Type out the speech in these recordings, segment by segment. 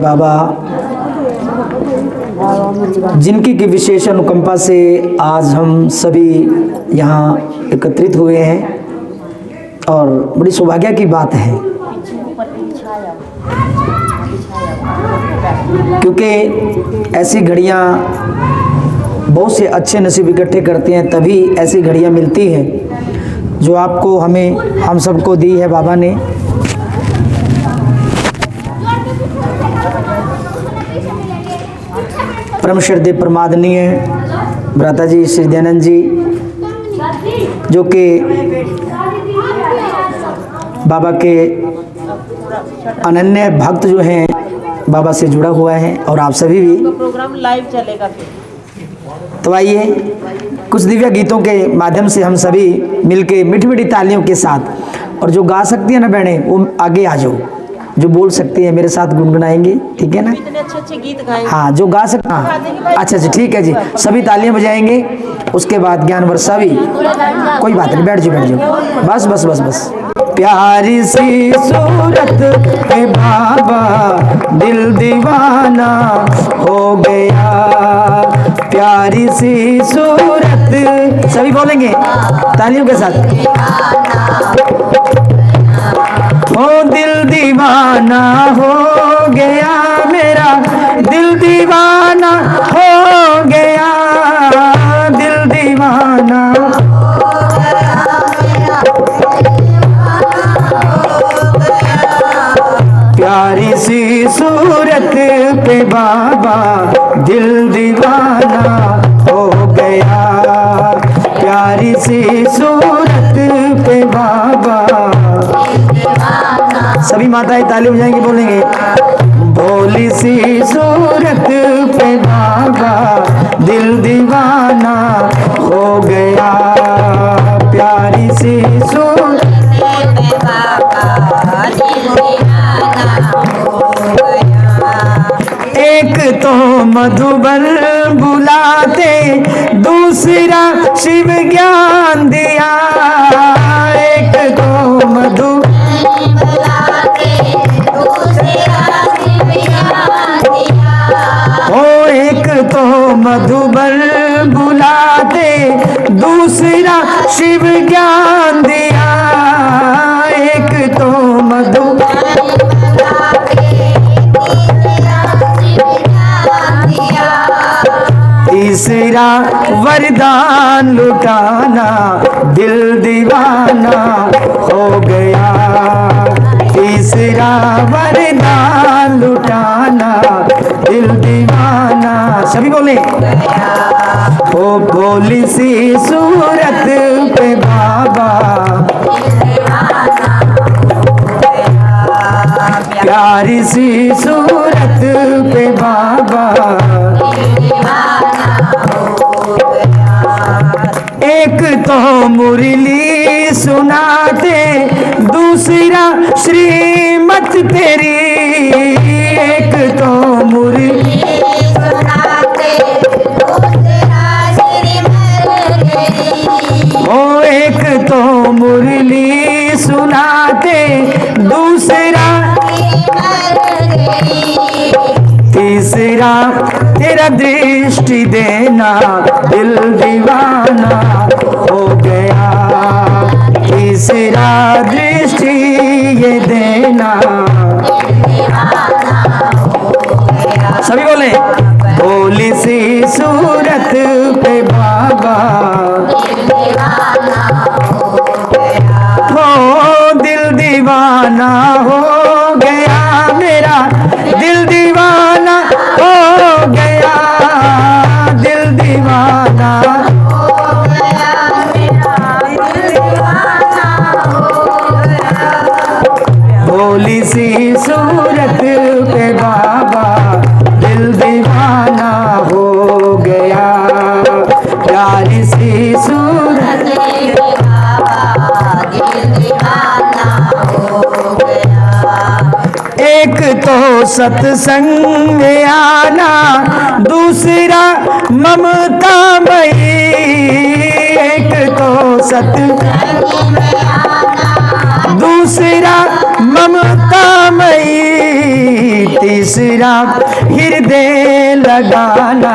बाबा जिनकी की विशेष अनुकंपा से आज हम सभी यहाँ एकत्रित हुए हैं और बड़ी सौभाग्य की बात है, क्योंकि ऐसी घड़ियाँ बहुत से अच्छे नसीब इकट्ठे करते हैं, तभी ऐसी घड़ियाँ मिलती हैं जो आपको हमें हम सबको दी है बाबा ने। परम श्रद्धेय परमादरणीय भ्राता जी श्री दयानंद जी, जो कि बाबा के अनन्य भक्त जो हैं, बाबा से जुड़ा हुआ है, और आप सभी भी। प्रोग्राम लाइव चलेगा तो आइए कुछ दिव्य गीतों के माध्यम से हम सभी मिलके मीठी मीठी तालियों के साथ, और जो गा सकती है ना बहनें वो आगे आ जाओ, जो बोल सकती है मेरे साथ गुनगुनाएंगे, ठीक है ना। इतने अच्छे गीत गाए। हाँ, जो गा सकते, हाँ अच्छा ठीक है जी, सभी तालियां बजाएंगे। उसके बाद ज्ञान वर्षा भी, कोई बात नहीं, बैठ जाओ बस बस बस बस। प्यारी सी सूरत पे बाबा दिल दीवाना हो गया, प्यारी सी सूरत, सभी बोलेंगे तालियों के साथ। ओ दिल दीवाना हो गया मेरा, दिल दीवाना हो गया, दिल दीवाना। प्यारी सी सूरत पे बाबा दिल दीवाना हो गया, प्यारी सी सूरत पे बाबा। सभी माताएं ताली बजाएंगी, बोलेंगे भोली सी सूरत पे बाबा दिल दीवाना हो गया, प्यारी सी सूरत पे बाबा दिल दीवाना हो गया। एक तो मधुबन बुलाते, दूसरा शिव ज्ञान दिया, एक तो मधु तो मधुबन बुलाते, दूसरा शिव ज्ञान दिया, एक तो मधुबन तीसरा वरदान लुटाना, दिल दीवाना हो गया, तीसरा वरदान लुटाना, दिल दीवाना। सभी बोले ओ भोली सी सूरत पे बाबा, प्यारी सी सूरत पे बाबा। एक तो मुरली सुनाते, दूसरा श्रीमत तेरी, एक तो मुरली सुनाते, दूसरा श्रीमत तेरी। ओ एक तो मुरली सुनाते, दूसरा तीसरा तेरा दृष्टि देना, दिल दीवाना हो गया, तीसरा दृष्टि ये देना। सभी बोले भोली सी सूरत पे बाबा हो दिल दीवाना हो गया मेरा, दिल दीवाना हो गया, दिल दीवाना हो गया मेरा, दिल दीवाना हो गया। भोली सी सूरत पे बाबा दिल दीवाना हो गया, प्यारी सी सूरत पे बाबा दिल दीवाना हो गया। एक तो सत्संग में आना, दूसरा ममता मई, एक तो सत्संग में आना, दूसरा ममता मई, तीसरा हृदय लगाना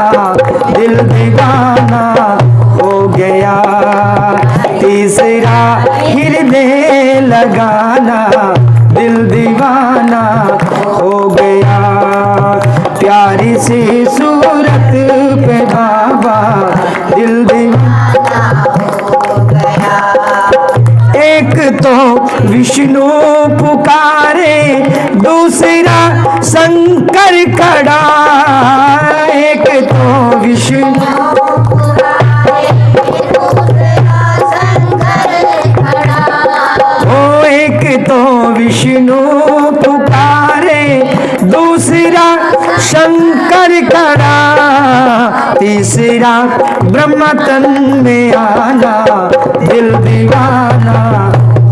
दिल दीवाना हो गया। तीसरा हृदय लगाना दिल दीवाना हो गया। प्यारी सी सूरत पे बाबा दिल दीवाना हो गया। एक तो विष्णु पुकारे दूसरा शंकर खड़ा। एक तो विष्णु एक तो विष्णु पुकारे दूसरा शंकर खड़ा। तीसरा ब्रह्म तन में आना दिल दीवाना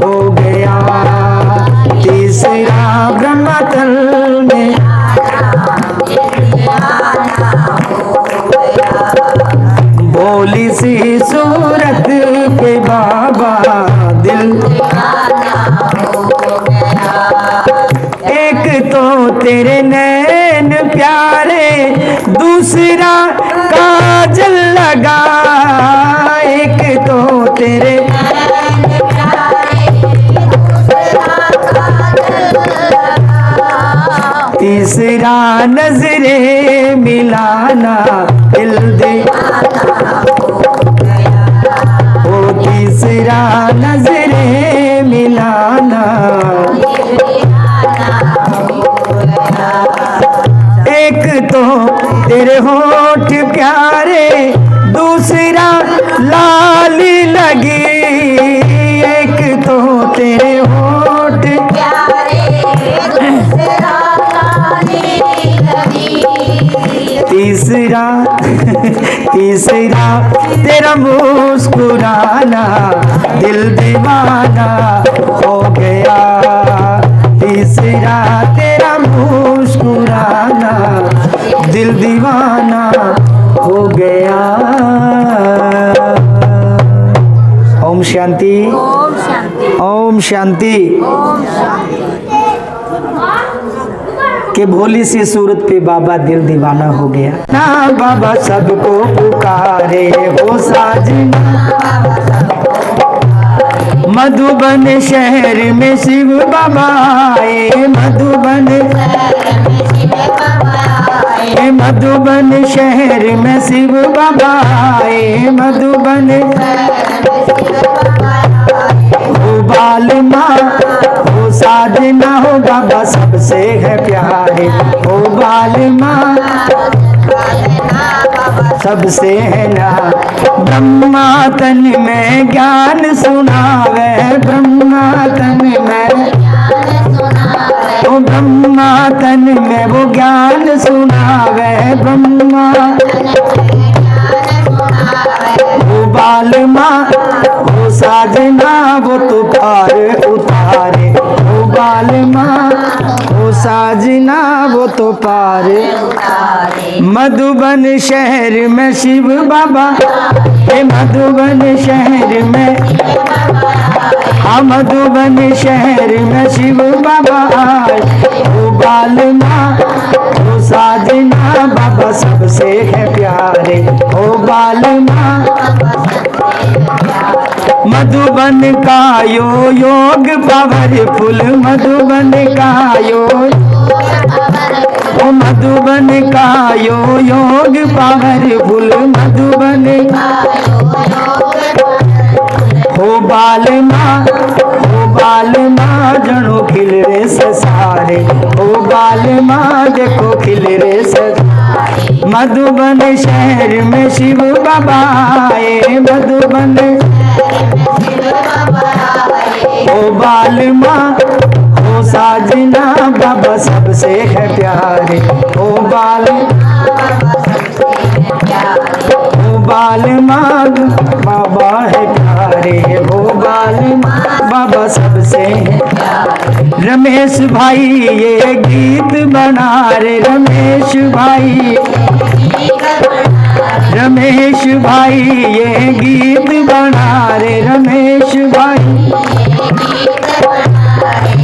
हो गया। तीसरा ब्रह्म तन में भोली सी सूरत पे बाबा दिल एक तो तेरे नैन प्यारे दूसरा काजल लगा। एक तो तेरे तीसरा नजरे मिलाना दिल दीवाना हो। तीसरा नजरे मिलाना एक तो तेरे होठ प्यारे दूसरा लाली लगी। एक तो तेरे होठ तीसरा तीसरा तेरा मुस्कुराना दिल दीवाना हो गया। तीसरा तेरा मुस्कुराना दिल दीवाना हो गया। ओम शांति ओम शांति। कि भोली सी सूरत पे बाबा दिल दीवाना हो गया। ना बाबा सबको पुकारे हो साजना। मधुबन शहर में शिव बाबा आए। मधुबन शहर में शिव बाबा आए। मधुबन हो बाल माँ हो साजना हो बाबा सबसे है प्यारे। हो बाल माँ सबसे है ना। ब्रह्मा तन में ज्ञान सुनावे। ब्रह्मा तन में ओ ब्रह्मा तन में वो ज्ञान सुनावे। ब्रह्मा वो बाल माँ वो साजना वो तो पार उतारे। वो बाल माँ वो साजना वो तो पार। मधुबन शहर में शिव बाबा हे मधुबन शहर में हाँ मधुबन शहर में शिव बाबा आए। वो बाल माँ वो साजना बाबा सबसे है प्यारे। ओ बाल माँ मधुबन का योग पावरफुल। मधुबन का ओ मधुबन का योग पावरफुल। मधुबन हो बाल माँ जनो खिल रे से सारे। हो बाल माँ देखो खिल रे से। मधुबन शहर में शिव बाबा आए। मधुबन ओ बाल माँ ओ साजना बाबा सबसे है प्यारे। ओ बाल माँ बाबा है प्यारे। ओ बाल बाबा सबसे है। रमेश भाई ये गीत बना रे। रमेश भाई ये गीत बना रे। रमेश भाई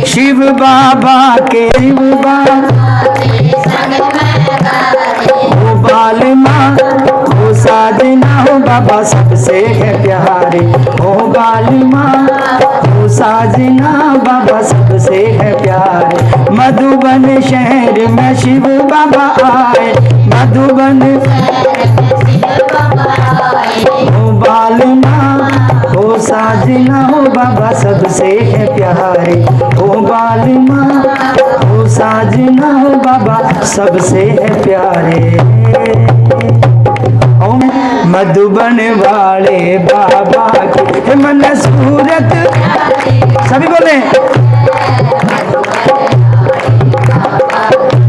शिव बाबा के शिव बाबा बाबा सबसे है प्यारे। ओ बालिमा ओ साजना बाबा सबसे है प्यारे। मधुबन शहर में शिव बाबा आए, मधुबन ओ बालिमा ओ साजना हो बाबा सबसे है प्यारे। ओ बालिमा ओ साजना हो बाबा सबसे है प्यारे। मधुबन वाले बाबा के मन सूरत, सभी बोले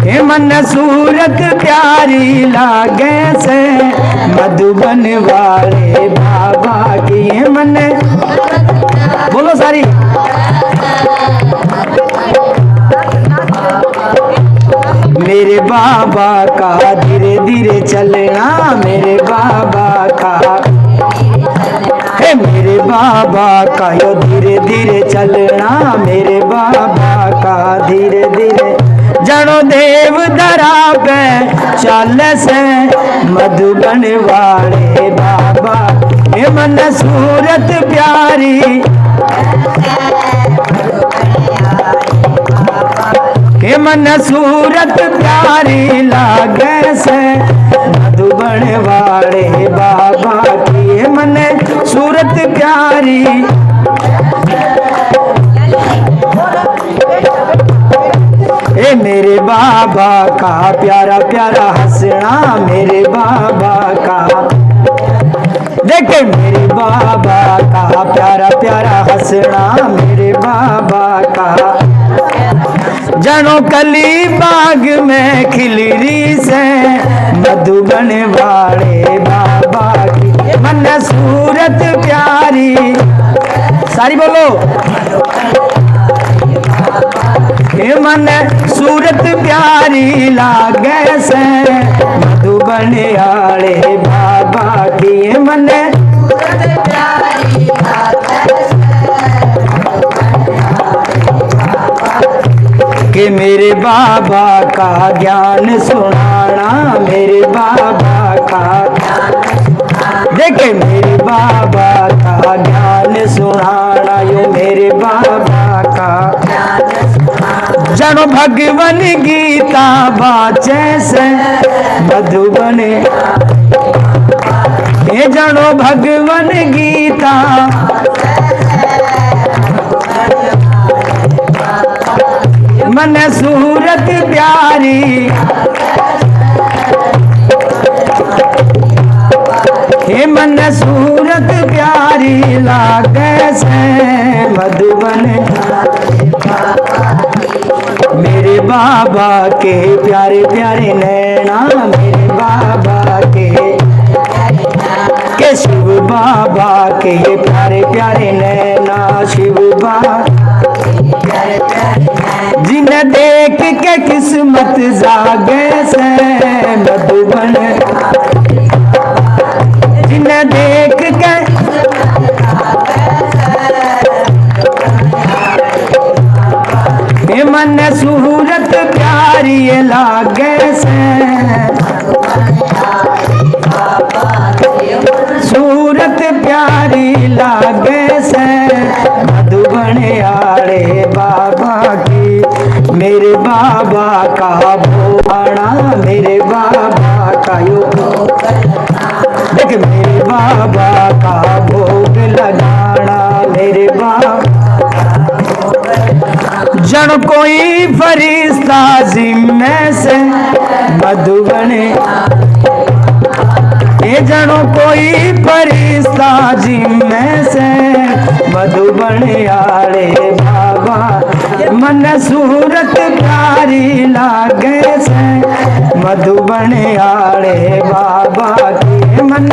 हे मन सूरत प्यारी लागे से। मधुबन वाले बाबा की मन, बोलो सारी। मेरे बाबा का धीरे धीरे चलना, मेरे बाबा का हे मेरे बाबा का यो धीरे धीरे चलना, मेरे बाबा का धीरे धीरे जनो देव दरा पे चल से। मधुबन वाले बाबा हे मन सूरत प्यारी, हे मन सूरत प्यारी लागे से। मधुबन वाले बाबा की मन सूरत प्यारी। ए मेरे बाबा का प्यारा प्यारा हंसना, मेरे बाबा का देखे मेरे बाबा का प्यारा प्यारा हंसना, मेरे बाबा का जनो कली बाग में खिलरी से। मधुबन वाले बाबा की मन सूरत प्यारी, सारी बोलो। हे मन सूरत प्यारी लागे से। मधुबन वाले बाबा की मन कि मेरे बाबा का ज्ञान सुनाना, मेरे बाबा का देखे मेरे बाबा का ज्ञान सुनाना, यो मेरे बाबा का जनो भगवन गीता बाचे से। मधुबन ये जनो भगवन गीता मन सूरत प्यारी। हे मन सूरत प्यारी लागे से। मधुबन मेरे बाबा के प्यारे प्यारे नैना, मेरे बाबा के शिव बाबा के प्यारे प्यारे नैना, शिव बाबा जिन्हें देख के किस्मत जागे से। मधुबन जिन्हें देख के हे मन सूरत प्यारी लागे से। सूरत प्यारी लागे से। मधुबन आड़े बाबा की मेरे बाबा का भोआना, मेरे बाबा का यो देख मेरे बाबा का भोग लगाना, मेरे बाबा जन कोई फरिश्ता जिम्मे से। मधुबन ये जनो कोई फरिश्ता जिम्मे से। मधुबन आड़े बाबा मन सूरत प्यारी लागे से। मधुबन आड़े बाबा की मन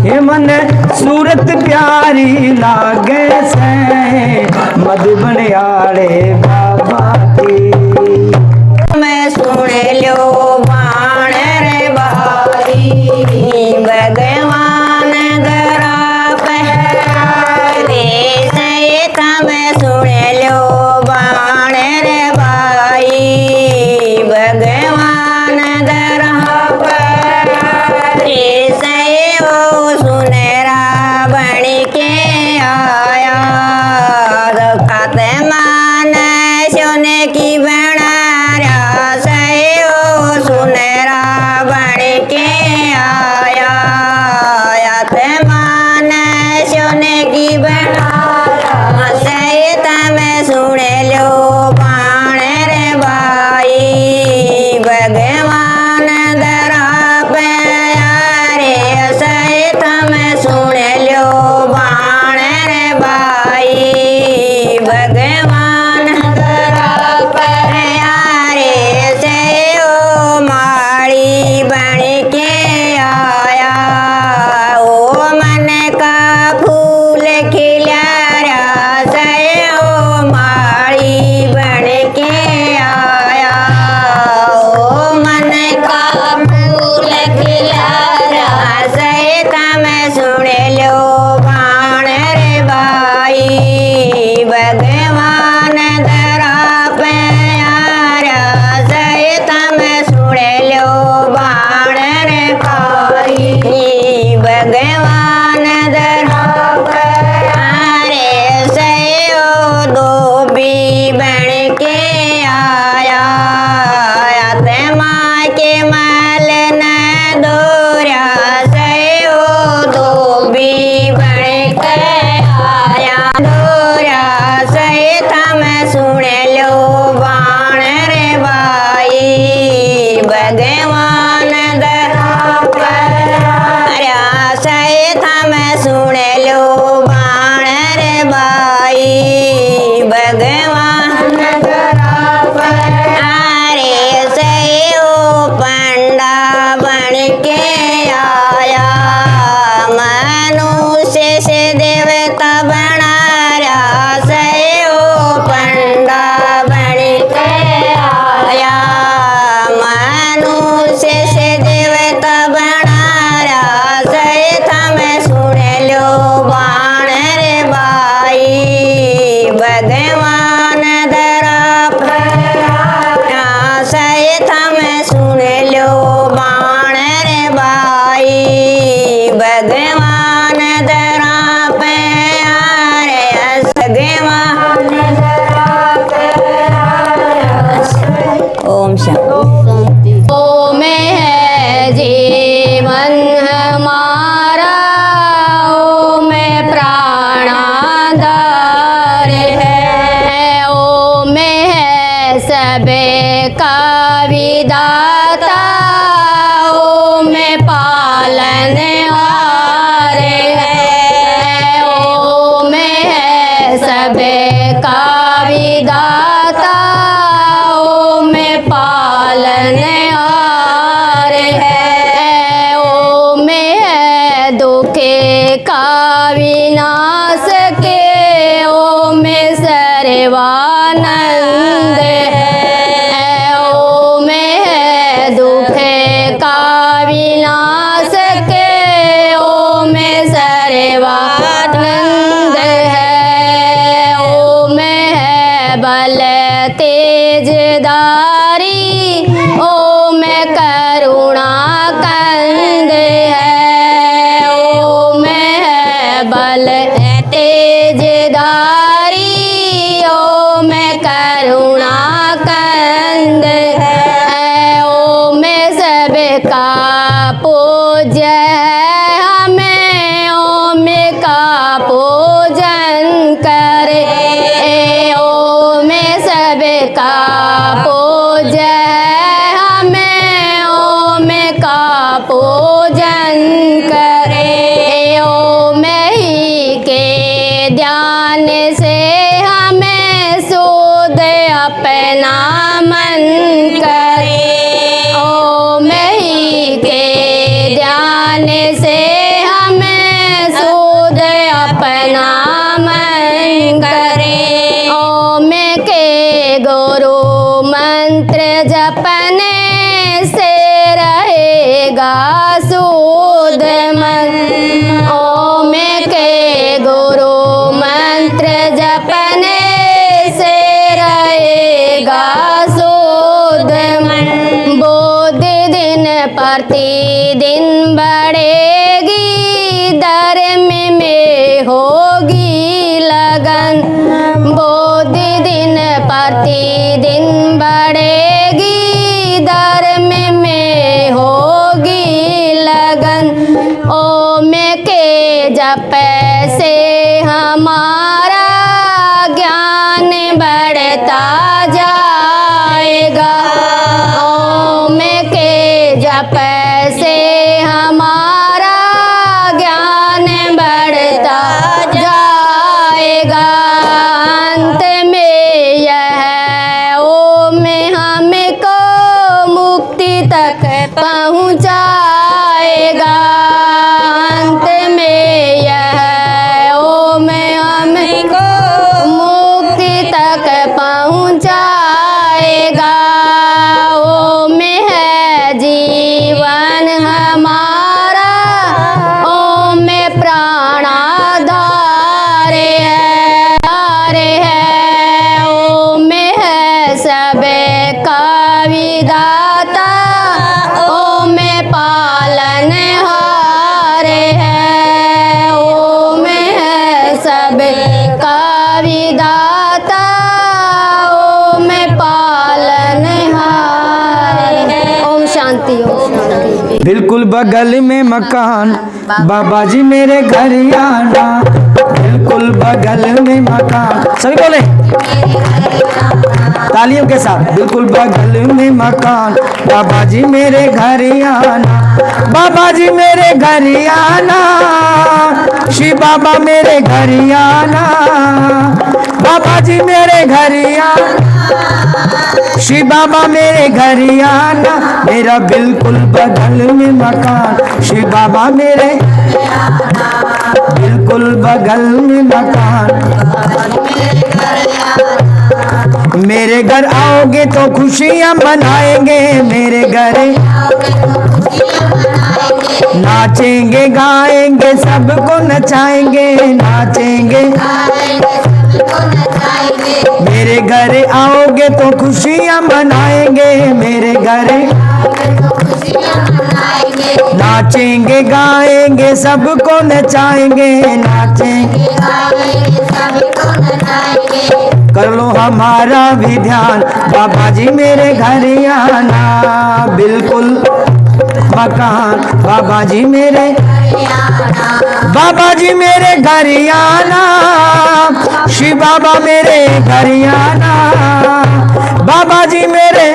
ये मन सूरत प्यारी लागे से। मधुबन आड़े बाबा की मैं सुन लो बाण रे बारी, भगवान गरा पहरे से। मैं सुन लो बाण रे बाई, सबका विधाता, ओम पालनहारे है, ओम है सबका विधाता, ओम पालनहारे है, ओम है दुख का विनाश के, ओम सर्वानंद है, ओम है दुख का विनाश के, ओम सर्वानंद है, ओम है बल तेजधारी, ओम करुणा कंद है, ओम है बल तेजधारी, ओम करुणा कंद है, ओम सबका पूज्य है, हमें ओम का पूजन करे, ओम सबका पूज्य है, हमें ओम का पूजन करे, ओम ही के ध्यान से हमें सूद अपना मन करे, ओम ही के ध्यान से हमें सूद अपना मन करे, ओम के गुरु मंत्र जपने से रहेगा सूद मन, ओम के गुरु मंत्र जपने से रहेगा सूद मन, बुद्धि दिन प्रतिदिन बढ़ेगी, धर्म में होगी लगन, बुद्धि दिन प्रतिदिन बढ़ेगी, धर्म में होगी लगन, ओम के जप से हमारा ज्ञान बढ़ता जाएगा, ओम के जप से हमारा ज्ञान बढ़ता जाएगा, अंत में यह ओम हमको मुक्ति तक पहुँचाएगा, अंत में यह ओम हमको मुक्ति तक पहुँचाएगा, ओम है जीवन हमारा, ओम प्राणाधार है, ओम है सबका विधाता, ओम पालनहार है, ओम है सबका विधाता, ओम पालनहार है। ओम शांति, ओम शांति। बिल्कुल बगल में मकान, बाबा जी मेरे घर आना, बिल्कुल बगल में मकान, सभी बोले तालियों के साथ, बिल्कुल बगल में मकान, बाबा जी मेरे घर आना, बाबा जी मेरे घर आना, शिव बाबा मेरे घर आना, बाबा जी मेरे घर आना, शिव बाबा मेरे घर आना, मेरा बिल्कुल बगल में मकान, शिव बाबा मेरे बिल्कुल बगल में मकान, मेरे घर आओगे तो खुशियाँ मनाएंगे, मेरे घर नाचेंगे गाएंगे सबको नचाएंगे, नाचेंगे मेरे घर आओगे तो खुशियाँ मनाएंगे, मेरे घर नाचेंगे गाएंगे सबको नचाएंगे, नाचेंगे कर लो हमारा भी ध्यान, बाबा जी मेरे घर आना, बिल्कुल मकान, बाबा जी मेरे बाबा जी मेरे घर आना, शिव बाबा मेरे घर आना, बाबा बाबा जी मेरे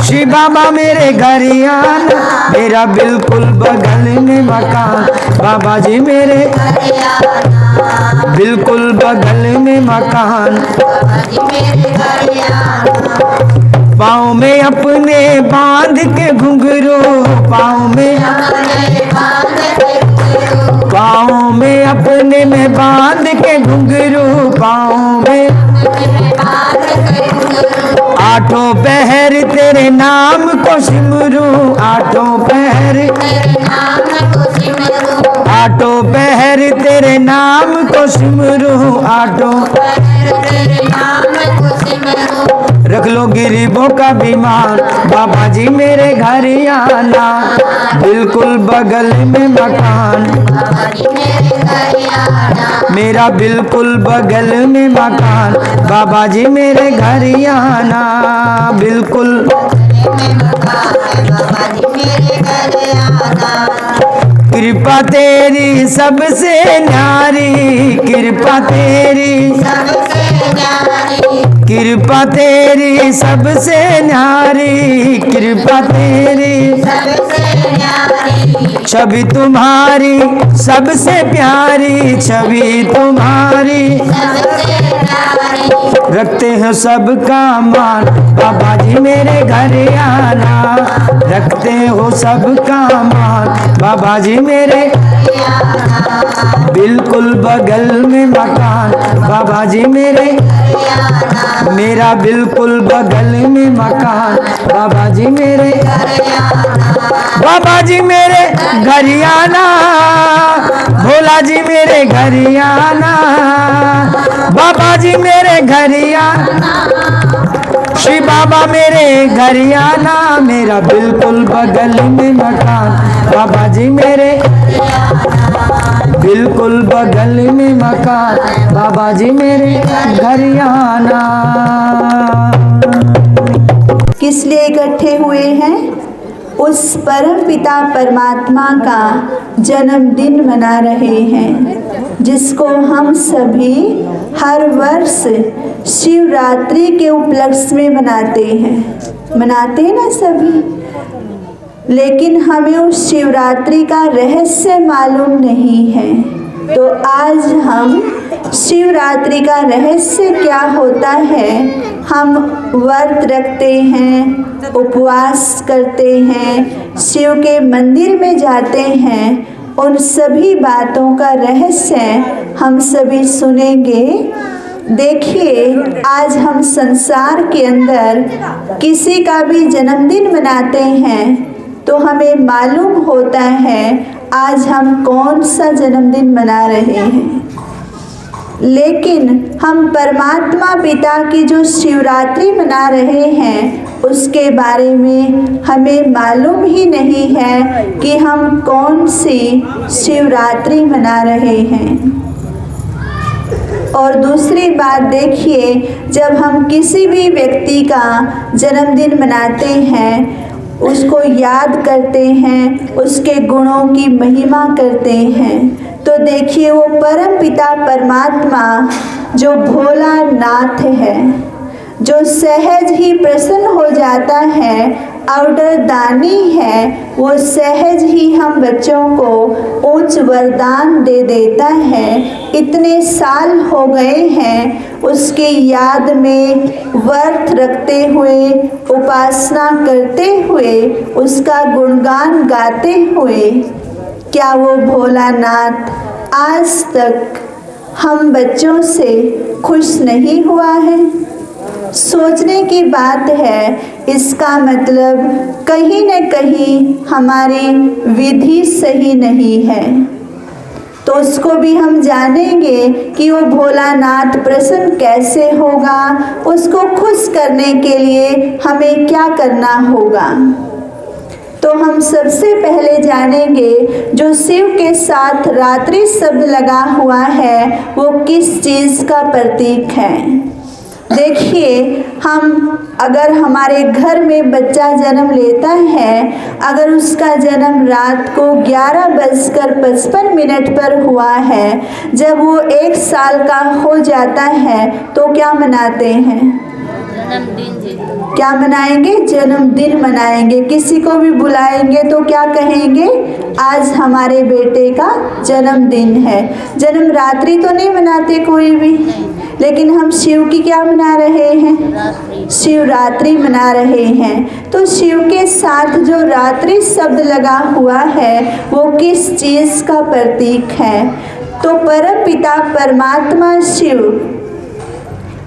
शिव बाबा मेरे घर आना, मेरा बिल्कुल बगल में मकान। बाबा जी मेरे बिल्कुल बगल में मकान। पाँव में अपने बांध के घुंघरू, पाँव में अपने में बांध के घुंघरू, पाँव में आठों पहर तेरे नाम को सिमरू, आठों पहर तेरे नाम को सिमरू, आठों रख लो गरीबों का बीमार। बाबा जी मेरे घर आना, बिल्कुल बगल में मकान। मेरा बिल्कुल बगल में मकान। बाबा जी मेरे घर आना, बिल्कुल कृपा तेरी सबसे न्यारी, कृपा तेरी सबसे न्यारी, कृपा तेरी छवि तुम्हारी सबसे प्यारी, छवि तुम्हारी रखते हैं सबका मान। बाबा जी मेरे घर आना, रखते हो सबका मान। बाबा जी मेरे बिल्कुल बगल में मकान। बाबा जी मेरे मेरा बिल्कुल बगल में मकान। बाबा जी मेरे बाबा जी मेरे घर आना, भोला जी मेरे घर आना। बाबा जी मेरे घर आना, श्री बाबा मेरे घर आना, मेरा बिल्कुल बगल में मकान। बाबा जी मेरे बिल्कुल बगल में मकान। बाबा जी मेरे घर आना। किस लिए इकट्ठे हुए हैं? उस परम पिता परमात्मा का जन्मदिन मना रहे हैं, जिसको हम सभी हर वर्ष शिवरात्रि के उपलक्ष्य में मनाते हैं ना सभी। लेकिन हमें उस शिवरात्रि का रहस्य मालूम नहीं है। तो आज हम शिवरात्रि का रहस्य क्या होता है, हम व्रत रखते हैं, उपवास करते हैं, शिव के मंदिर में जाते हैं, उन सभी बातों का रहस्य हम सभी सुनेंगे। देखिए, आज हम संसार के अंदर किसी का भी जन्मदिन मनाते हैं तो हमें मालूम होता है आज हम कौन सा जन्मदिन मना रहे हैं। लेकिन हम परमात्मा पिता की जो शिवरात्रि मना रहे हैं उसके बारे में हमें मालूम ही नहीं है कि हम कौन सी शिवरात्रि मना रहे हैं। और दूसरी बात देखिए, जब हम किसी भी व्यक्ति का जन्मदिन मनाते हैं, उसको याद करते हैं, उसके गुणों की महिमा करते हैं, तो देखिए वो परम पिता परमात्मा जो भोलानाथ है, जो सहज ही प्रसन्न हो जाता है, ऑर्डर दानी है, वो सहज ही हम बच्चों को उच्च वरदान दे देता है। इतने साल हो गए हैं उसके याद में व्रत रखते हुए, उपासना करते हुए, उसका गुणगान गाते हुए, क्या वो भोलानाथ आज तक हम बच्चों से खुश नहीं हुआ है? सोचने की बात है। इसका मतलब कहीं न कहीं हमारी विधि सही नहीं है। तो उसको भी हम जानेंगे कि वो भोलानाथ प्रसन्न कैसे होगा, उसको खुश करने के लिए हमें क्या करना होगा। तो हम सबसे पहले जानेंगे जो शिव के साथ रात्रि शब्द लगा हुआ है वो किस चीज़ का प्रतीक है। देखिए, हम अगर हमारे घर में बच्चा जन्म लेता है, अगर उसका जन्म रात को 11:55 पर हुआ है, जब वो 1 साल का हो जाता है तो क्या मनाते हैं? क्या मनाएंगे? जन्मदिन मनाएंगे। किसी को भी बुलाएंगे तो क्या कहेंगे? आज हमारे बेटे का जन्मदिन है। जन्म रात्रि तो नहीं मनाते कोई भी, लेकिन हम शिव की क्या मना रहे हैं? शिवरात्रि मना रहे हैं। तो शिव के साथ जो रात्रि शब्द लगा हुआ है वो किस चीज़ का प्रतीक है? तो परम पिता परमात्मा शिव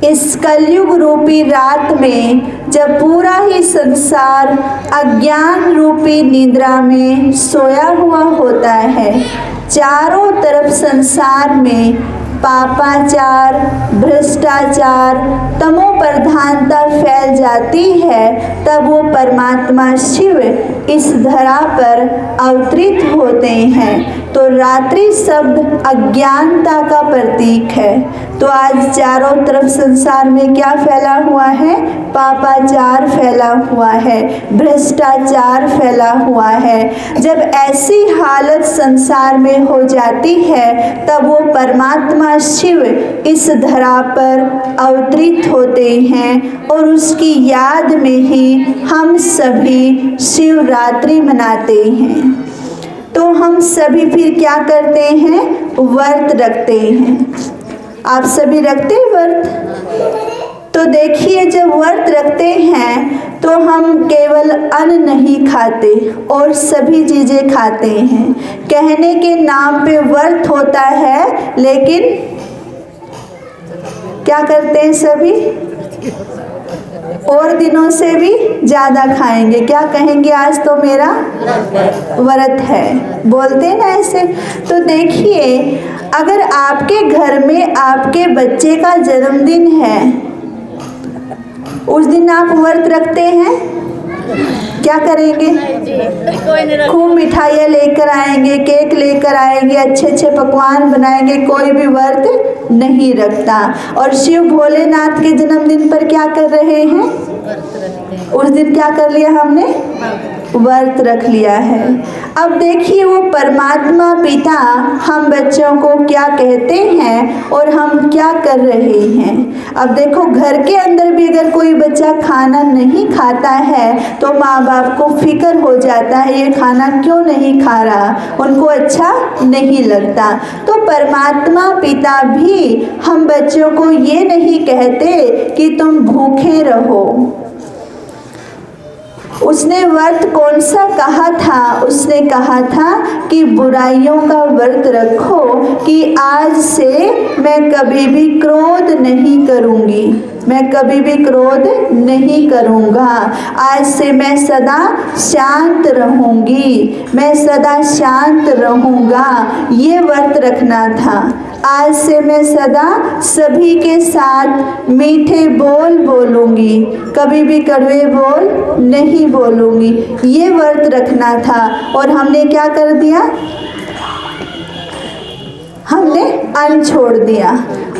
इस कलयुग रूपी रात में, जब पूरा ही संसार अज्ञान रूपी निद्रा में सोया हुआ होता है, चारों तरफ संसार में पापाचार, भ्रष्टाचार, तमो प्रधानता फैल जाती है, तब वो परमात्मा शिव इस धरा पर अवतरित होते हैं। तो रात्रि शब्द अज्ञानता का प्रतीक है। तो आज चारों तरफ संसार में क्या फैला हुआ है? पापाचार फैला हुआ है, भ्रष्टाचार फैला हुआ है। जब ऐसी हालत संसार में हो जाती है, तब वो परमात्मा शिव इस धरा पर अवतरित होते हैं और उसकी याद में ही हम सभी शिवरात्रि मनाते हैं। तो हम सभी फिर क्या करते हैं? व्रत रखते हैं। आप सभी रखते हैं व्रत? तो देखिए, जब व्रत रखते हैं तो हम केवल अन्न नहीं खाते और सभी चीज़ें खाते हैं। कहने के नाम पे व्रत होता है, लेकिन क्या करते हैं सभी? और दिनों से भी ज़्यादा खाएंगे। क्या कहेंगे? आज तो मेरा व्रत है, बोलते हैं ना ऐसे। तो देखिए, अगर आपके घर में आपके बच्चे का जन्मदिन है, उस दिन आप व्रत रखते हैं, क्या करेंगे? खूब मिठाइयाँ लेकर आएंगे, केक लेकर आएंगे, अच्छे अच्छे पकवान बनाएंगे। कोई भी व्रत नहीं रखता। और शिव भोलेनाथ के जन्मदिन पर क्या कर रहे हैं? उस दिन क्या कर लिया हमने? व्रत रख लिया है। अब देखिए, वो परमात्मा पिता हम बच्चों को क्या कहते हैं और हम क्या कर रहे हैं। अब देखो, घर के अंदर भी अगर कोई बच्चा खाना नहीं खाता है तो माँ बाप को फिक्र हो जाता है, ये खाना क्यों नहीं खा रहा, उनको अच्छा नहीं लगता। तो परमात्मा पिता भी हम बच्चों को ये नहीं कहते कि तुम भूखे रहो। उसने व्रत कौन सा कहा था? उसने कहा था कि बुराइयों का व्रत रखो, कि आज से मैं कभी भी क्रोध नहीं करूँगी, मैं कभी भी क्रोध नहीं करूँगा। आज से मैं सदा शांत रहूँगी, मैं सदा शांत रहूँगा, ये व्रत रखना था। आज से मैं सदा सभी के साथ मीठे बोल बोलूँगी, कभी भी कड़वे बोल नहीं बोलूँगी, ये व्रत रखना था। और हमने क्या कर दिया? हमने अन्न छोड़ दिया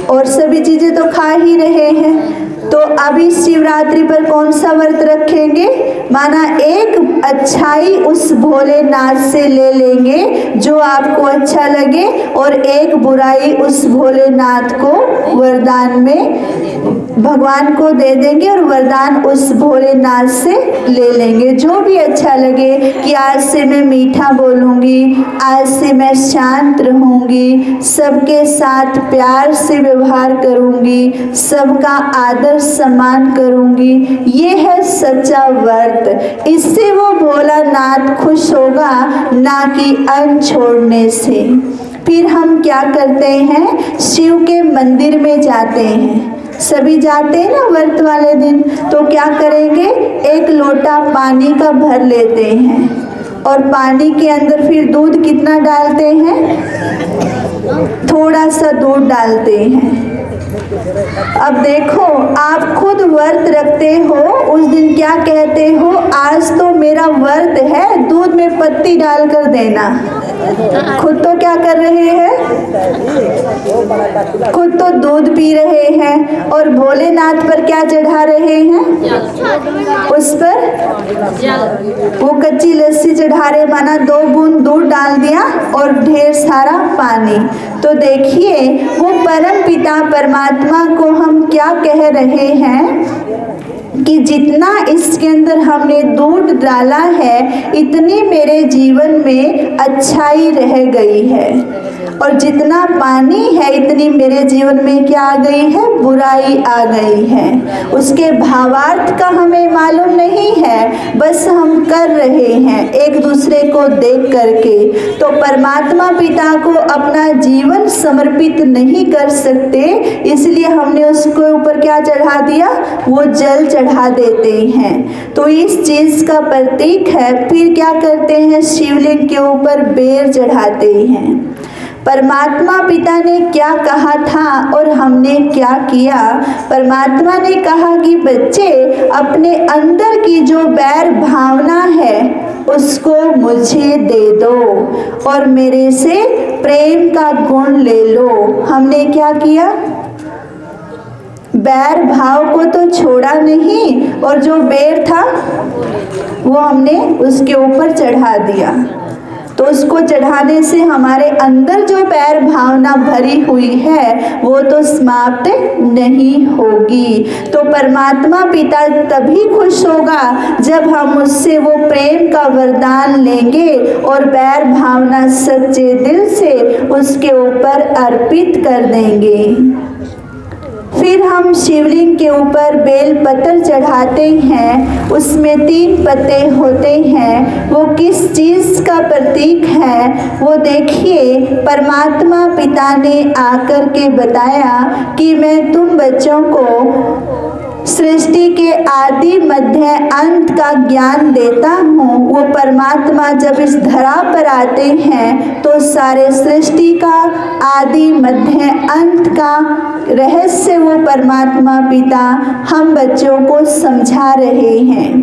और सभी चीज़ें तो खा ही रहे हैं। तो अभी शिवरात्रि पर कौन सा व्रत रखेंगे? माना एक अच्छाई उस भोलेनाथ से ले लेंगे जो आपको अच्छा लगे, और एक बुराई उस भोलेनाथ को वरदान में भगवान को दे देंगे और वरदान उस भोलेनाथ से ले लेंगे। जो भी अच्छा लगे कि आज से मैं मीठा बोलूँगी, आज से मैं शांत रहूँगी, सबके साथ प्यार से व्यवहार करूँगी, सबका आदर सम्मान करूँगी, ये है सच्चा व्रत। इससे वो भोलानाथ खुश होगा, ना कि अन्न छोड़ने से। फिर हम क्या करते हैं? शिव के मंदिर में जाते हैं, सभी जाते हैं ना व्रत वाले दिन। तो क्या करेंगे? एक लोटा पानी का भर लेते हैं और पानी के अंदर फिर दूध कितना डालते हैं? थोड़ा सा दूध डालते हैं। अब देखो, आप खुद व्रत रखते हो, उस दिन क्या कहते हो, आज तो मेरा व्रत है, दूध में पत्ती डालकर देना। खुद तो क्या कर रहे हैं, खुद तो दूध पी रहे हैं और भोलेनाथ पर क्या चढ़ा रहे हैं, उस पर वो कच्ची लस्सी चढ़ा रहे, माना 2 बूंद दूध डाल दिया और ढेर सारा पानी। तो देखिए वो परम पिता परमात्मा को हम क्या कह रहे हैं कि जितना इसके अंदर हमने दूध डाला है, इतनी मेरे जीवन में अच्छाई रह गई है, और जितना पानी है इतनी मेरे जीवन में क्या आ गई है, बुराई आ गई है। उसके भावार्थ का हमें मालूम नहीं है, बस हम कर रहे हैं एक दूसरे को देख करके। तो परमात्मा पिता को अपना जीवन समर्पित नहीं कर सकते, इसलिए हमने उसके ऊपर क्या चढ़ा दिया, वो जल चढ़ा देते हैं। तो इस चीज का प्रतीक है। फिर क्या करते हैं, शिवलिंग के ऊपर बेर चढ़ाते हैं। परमात्मा पिता ने क्या कहा था और हमने क्या किया। परमात्मा ने कहा कि बच्चे, अपने अंदर की जो बैर भावना है उसको मुझे दे दो और मेरे से प्रेम का गुण ले लो। हमने क्या किया, बैर भाव को तो छोड़ा नहीं, और जो बेर था वो हमने उसके ऊपर चढ़ा दिया। तो उसको चढ़ाने से हमारे अंदर जो बैर भावना भरी हुई है वो तो समाप्त नहीं होगी। तो परमात्मा पिता तभी खुश होगा जब हम उससे वो प्रेम का वरदान लेंगे और बैर भावना सच्चे दिल से उसके ऊपर अर्पित कर देंगे। फिर हम शिवलिंग के ऊपर बेल पत्र चढ़ाते हैं, उसमें 3 पत्ते होते हैं। वो किस चीज़ का प्रतीक है, वो देखिए परमात्मा पिता ने आकर के बताया कि मैं तुम बच्चों को सृष्टि के आदि मध्य अंत का ज्ञान देता हूँ। वो परमात्मा जब इस धरा पर आते हैं तो सारे सृष्टि का आदि मध्य अंत का रहस्य वो परमात्मा पिता हम बच्चों को समझा रहे हैं।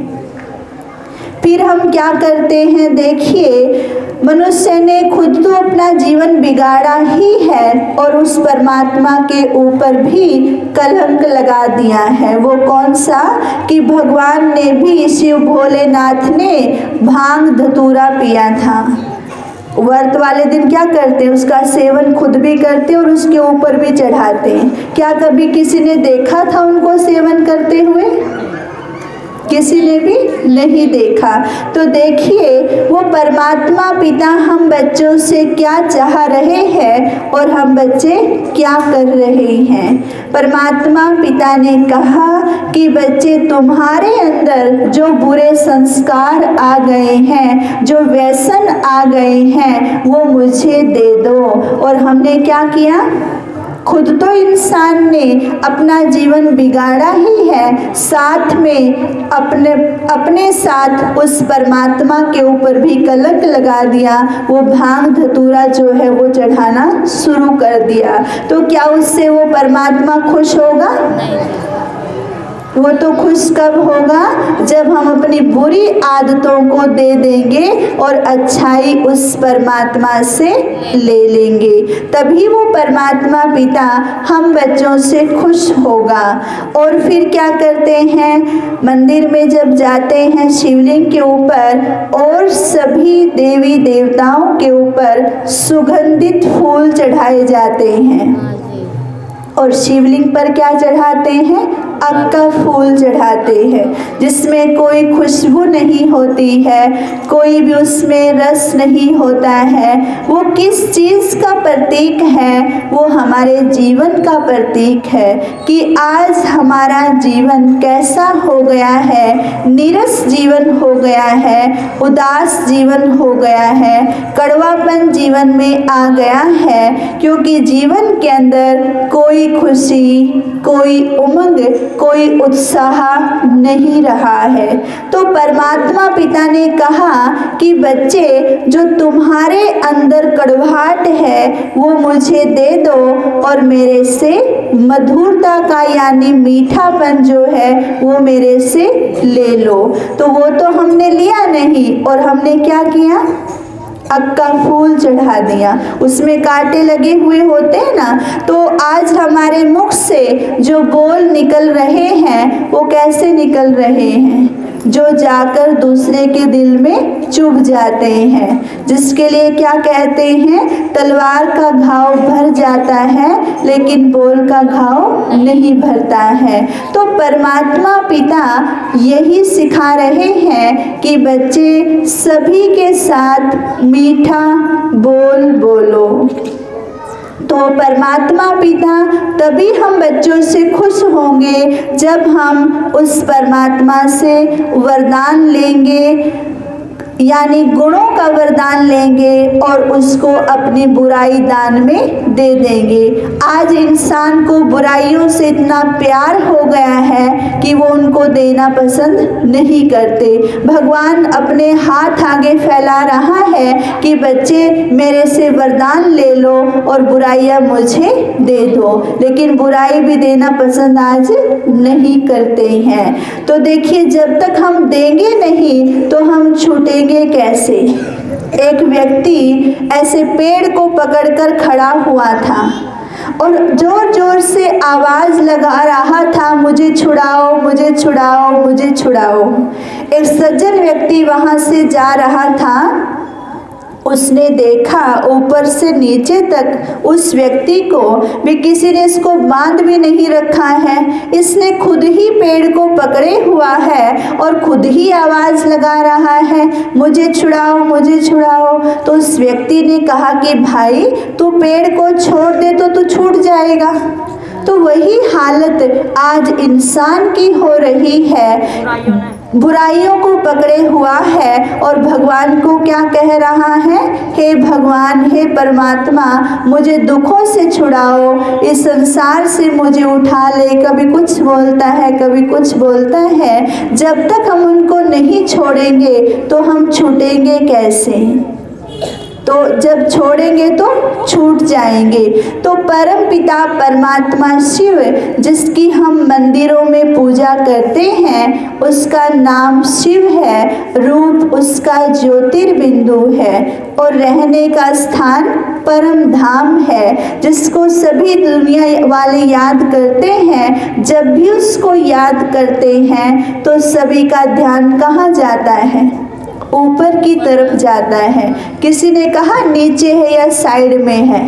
फिर हम क्या करते हैं, देखिए मनुष्य ने खुद तो अपना जीवन बिगाड़ा ही है और उस परमात्मा के ऊपर भी कलंक लगा दिया है। वो कौन सा, कि भगवान ने भी, शिव भोलेनाथ ने भांग धतूरा पिया था। व्रत वाले दिन क्या करते हैं, उसका सेवन खुद भी करते और उसके ऊपर भी चढ़ाते हैं। क्या कभी किसी ने देखा था उनको सेवन करते हुए? किसी ने भी नहीं देखा। तो देखिए वो परमात्मा पिता हम बच्चों से क्या चाह रहे हैं और हम बच्चे क्या कर रहे हैं। परमात्मा पिता ने कहा कि बच्चे, तुम्हारे अंदर जो बुरे संस्कार आ गए हैं, जो व्यसन आ गए हैं, वो मुझे दे दो। और हमने क्या किया, खुद तो इंसान ने अपना जीवन बिगाड़ा ही है, साथ में अपने साथ उस परमात्मा के ऊपर भी कलंक लगा दिया। वो भांग धतूरा जो है वो चढ़ाना शुरू कर दिया। तो क्या उससे वो परमात्मा खुश होगा? वो तो खुश कब होगा, जब हम अपनी बुरी आदतों को दे देंगे और अच्छाई उस परमात्मा से ले लेंगे, तभी वो परमात्मा पिता हम बच्चों से खुश होगा। और फिर क्या करते हैं, मंदिर में जब जाते हैं शिवलिंग के ऊपर और सभी देवी देवताओं के ऊपर सुगंधित फूल चढ़ाए जाते हैं और शिवलिंग पर क्या चढ़ाते हैं, अक का फूल चढ़ाते हैं, जिसमें कोई खुशबू नहीं होती है, कोई भी उसमें रस नहीं होता है। वो किस चीज़ का प्रतीक है, वो हमारे जीवन का प्रतीक है कि आज हमारा जीवन कैसा हो गया है, नीरस जीवन हो गया है, उदास जीवन हो गया है, कड़वापन जीवन में आ गया है, क्योंकि जीवन के अंदर कोई खुशी, कोई उमंग, कोई उत्साह सहा नहीं रहा है। तो परमात्मा पिता ने कहा कि बच्चे, जो तुम्हारे अंदर कड़वाहट है वो मुझे दे दो और मेरे से मधुरता का यानी मीठापन जो है वो मेरे से ले लो। तो वो तो हमने लिया नहीं और हमने क्या किया, अक का फूल चढ़ा दिया, उसमें कांटे लगे हुए होते हैं ना। तो आज हमारे मुख से जो बोल निकल रहे हैं वो कैसे निकल रहे हैं, जो जाकर दूसरे के दिल में चुभ जाते हैं, जिसके लिए क्या कहते हैं, तलवार का घाव भर जाता है लेकिन बोल का घाव नहीं भरता है। तो परमात्मा पिता यही सिखा रहे हैं कि बच्चे सभी के साथ मीठा बोल बोलो। तो परमात्मा पिता तभी हम बच्चों से खुश होंगे जब हम उस परमात्मा से वरदान लेंगे, यानी गुणों का वरदान लेंगे और उसको अपनी बुराई दान में दे देंगे। आज इंसान को बुराइयों से इतना प्यार हो गया है कि वो उनको देना पसंद नहीं करते। भगवान अपने हाथ आगे फैला रहा है कि बच्चे मेरे से वरदान ले लो और बुराइयां मुझे दे दो, लेकिन बुराई भी देना पसंद आज नहीं करते हैं। तो देखिए, जब तक हम देंगे नहीं तो हम छूटेंगे कैसे। एक व्यक्ति ऐसे पेड़ को पकड़कर खड़ा हुआ था और जोर जोर से आवाज लगा रहा था, मुझे छुड़ाओ, मुझे छुड़ाओ, मुझे छुड़ाओ। एक सज्जन व्यक्ति वहां से जा रहा था, उसने देखा ऊपर से नीचे तक उस व्यक्ति को भी किसी ने इसको बांध भी नहीं रखा है, इसने खुद ही पेड़ को पकड़े हुआ है और खुद ही आवाज लगा रहा है, मुझे छुड़ाओ, मुझे छुड़ाओ। तो उस व्यक्ति ने कहा कि भाई तू पेड़ को छोड़ दे तो तू छूट जाएगा। तो वही हालत आज इंसान की हो रही है, बुराइयों को पकड़े हुआ है और भगवान को क्या कह रहा है, हे भगवान, हे परमात्मा, मुझे दुखों से छुड़ाओ, इस संसार से मुझे उठा ले। कभी कुछ बोलता है, कभी कुछ बोलता है। जब तक हम उनको नहीं छोड़ेंगे तो हम छूटेंगे कैसे। तो जब छोड़ेंगे तो छूट जाएंगे। तो परम पिता परमात्मा शिव, जिसकी हम मंदिरों में पूजा करते हैं, उसका नाम शिव है, रूप उसका ज्योतिर्बिंदु है और रहने का स्थान परम धाम है, जिसको सभी दुनिया वाले याद करते हैं। जब भी उसको याद करते हैं तो सभी का ध्यान कहाँ जाता है, ऊपर की तरफ जाता है। किसी ने कहा नीचे है या साइड में है,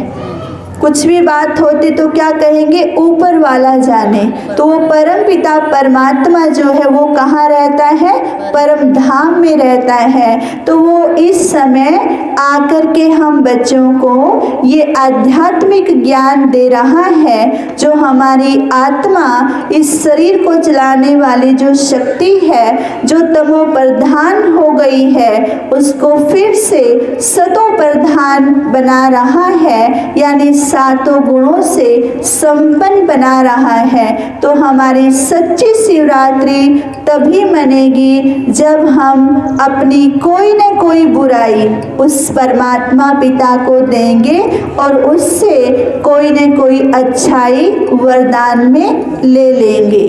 कुछ भी बात होती तो क्या कहेंगे, ऊपर वाला जाने। तो वो परम पिता परमात्मा जो है वो कहाँ रहता है, परम धाम में रहता है। तो वो इस समय आकर के हम बच्चों को ये आध्यात्मिक ज्ञान दे रहा है, जो हमारी आत्मा, इस शरीर को चलाने वाली जो शक्ति है, जो तमो प्रधान हो गई है, उसको फिर से सतो प्रधान बना रहा है, यानी सातों गुणों से संपन्न बना रहा है। तो हमारी सच्ची शिवरात्रि तभी मनेगी जब हम अपनी कोई न कोई बुराई उस परमात्मा पिता को देंगे और उससे कोई न कोई अच्छाई वरदान में ले लेंगे।